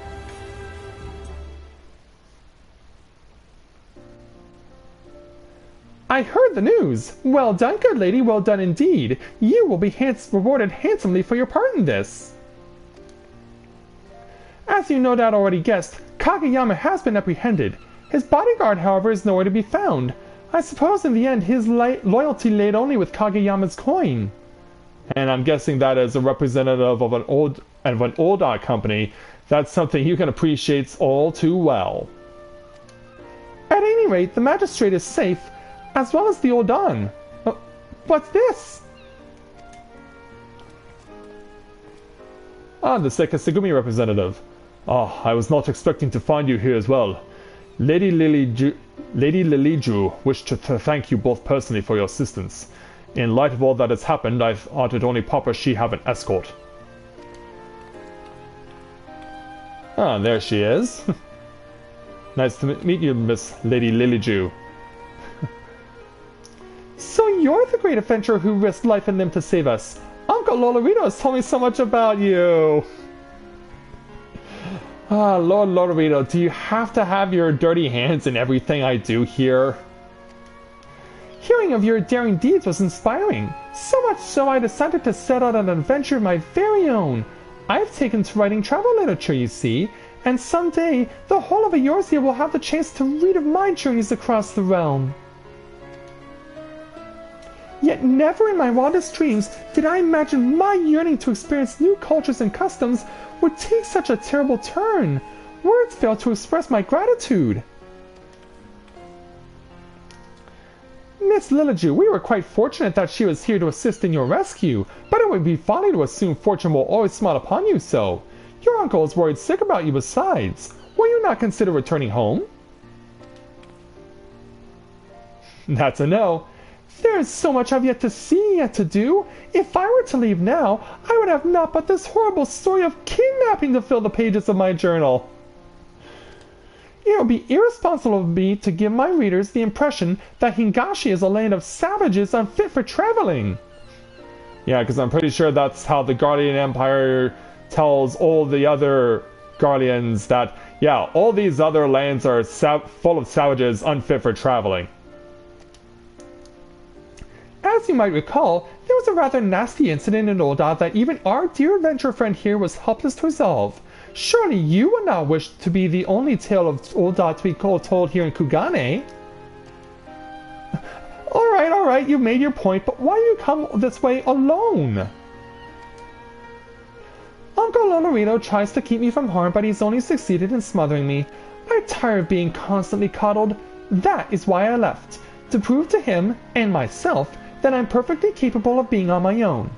I heard the news. Well done, good lady, well done indeed. You will be rewarded handsomely for your part in this. As you no doubt already guessed, Kageyama has been apprehended. His bodyguard, however, is nowhere to be found. I suppose in the end his loyalty laid only with Kageyama's coin. And I'm guessing that as a representative of an old art company, that's something you can appreciate all too well. At any rate, the magistrate is safe, as well as the Odan. What's this? Ah, the Sekisegumi representative. Ah, I was not expecting to find you here as well. Lady Liliju wished to thank you both personally for your assistance. In light of all that has happened, I thought it only proper she have an escort. Ah, there she is. Nice to meet you, Miss Lady Liliju. So you're the great adventurer who risked life and limb to save us. Uncle Lolorito has told me so much about you. Ah, Lord Lolorito, do you have to have your dirty hands in everything I do here? Hearing of your daring deeds was inspiring. So much so I decided to set out on an adventure of my very own. I've taken to writing travel literature, you see, and someday the whole of Eorzea will have the chance to read of my journeys across the realm. Yet never in my wildest dreams did I imagine my yearning to experience new cultures and customs would take such a terrible turn. Words fail to express my gratitude. Miss Liliju, we were quite fortunate that she was here to assist in your rescue, but it would be folly to assume fortune will always smile upon you so. Your uncle is worried sick about you besides. Will you not consider returning home? That's a no. There is so much I've yet to see, yet to do. If I were to leave now, I would have naught but this horrible story of kidnapping to fill the pages of my journal. It would be irresponsible of me to give my readers the impression that Hingashi is a land of savages unfit for traveling. Yeah, because I'm pretty sure that's how the Guardian Empire tells all the other Guardians that, yeah, all these other lands are full of savages unfit for traveling. As you might recall, there was a rather nasty incident in Ul'dah that even our dear adventurer friend here was helpless to resolve. Surely you would not wish to be the only tale of Ul'dah to be told here in Kugane? Alright, you've made your point, but why do you come this way alone? Uncle Lolorito tries to keep me from harm, but he's only succeeded in smothering me. I'm tired of being constantly coddled. That is why I left, to prove to him, and myself, that I'm perfectly capable of being on my own.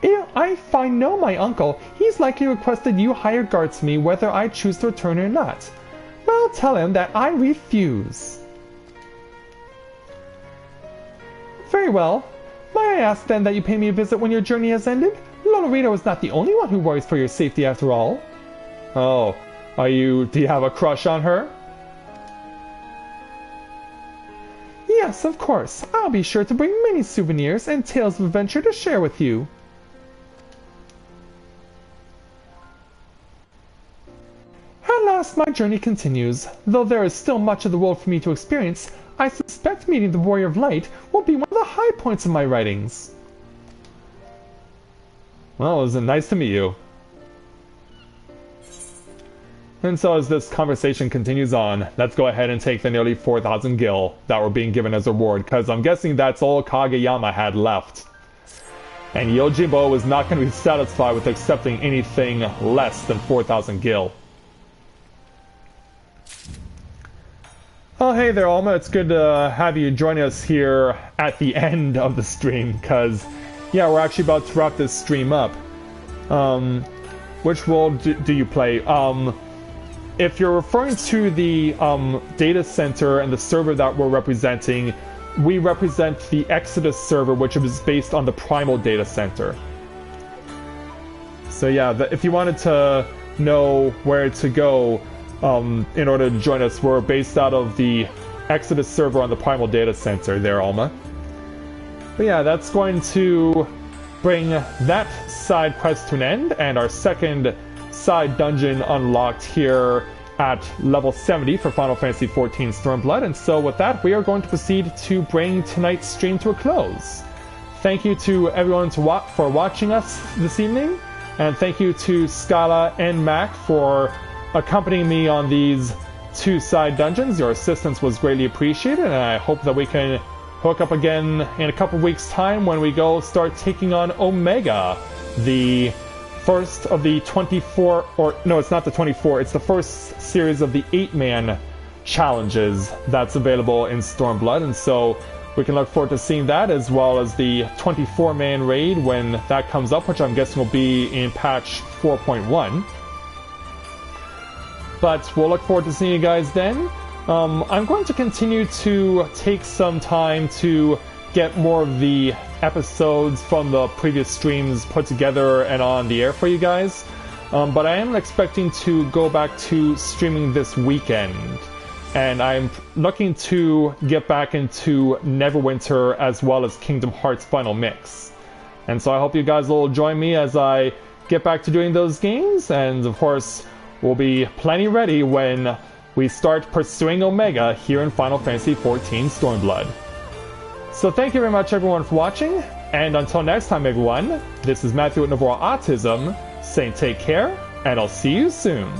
If I know my uncle, he's likely requested you hire guards for me whether I choose to return or not. Well, tell him that I refuse. Very well. May I ask then that you pay me a visit when your journey has ended? Lolorito is not the only one who worries for your safety after all. Oh, do you have a crush on her? Yes, of course. I'll be sure to bring many souvenirs and tales of adventure to share with you. At last, my journey continues. Though there is still much of the world for me to experience, I suspect meeting the Warrior of Light will be one of the high points of my writings. Well, it was nice to meet you. And so as this conversation continues on, let's go ahead and take the nearly 4,000 gil that were being given as a reward, because I'm guessing that's all Kageyama had left. And Yojimbo was not going to be satisfied with accepting anything less than 4,000 gil. Oh, hey there, Alma. It's good to have you join us here at the end of the stream, because, yeah, we're actually about to wrap this stream up. Which role do you play? If you're referring to the data center and the server that we're representing, we represent the Exodus server, which is based on the Primal data center. So yeah, if you wanted to know where to go in order to join us, we're based out of the Exodus server on the Primal data center there, Alma. But yeah, that's going to bring that side quest to an end, and our second side dungeon unlocked here at level 70 for Final Fantasy XIV Stormblood. And so with that, we are going to proceed to bring tonight's stream to a close. Thank you to everyone for watching us this evening, and thank you to Scala and Mac for accompanying me on these two side dungeons. Your assistance was greatly appreciated, and I hope that we can hook up again in a couple weeks' time when we go start taking on Omega, the first of the 24, or no, it's not the 24, it's the first series of the 8-man challenges that's available in Stormblood. And so we can look forward to seeing that, as well as the 24-man raid when that comes up, which I'm guessing will be in patch 4.1. But we'll look forward to seeing you guys then. I'm going to continue to take some time to get more of the episodes from the previous streams put together and on the air for you guys. But I am expecting to go back to streaming this weekend. And I'm looking to get back into Neverwinter as well as Kingdom Hearts Final Mix. And so I hope you guys will join me as I get back to doing those games. And of course, we'll be plenty ready when we start pursuing Omega here in Final Fantasy XIV Stormblood. So thank you very much everyone for watching, and until next time everyone, this is Matthew with Novaura Autism, saying take care, and I'll see you soon.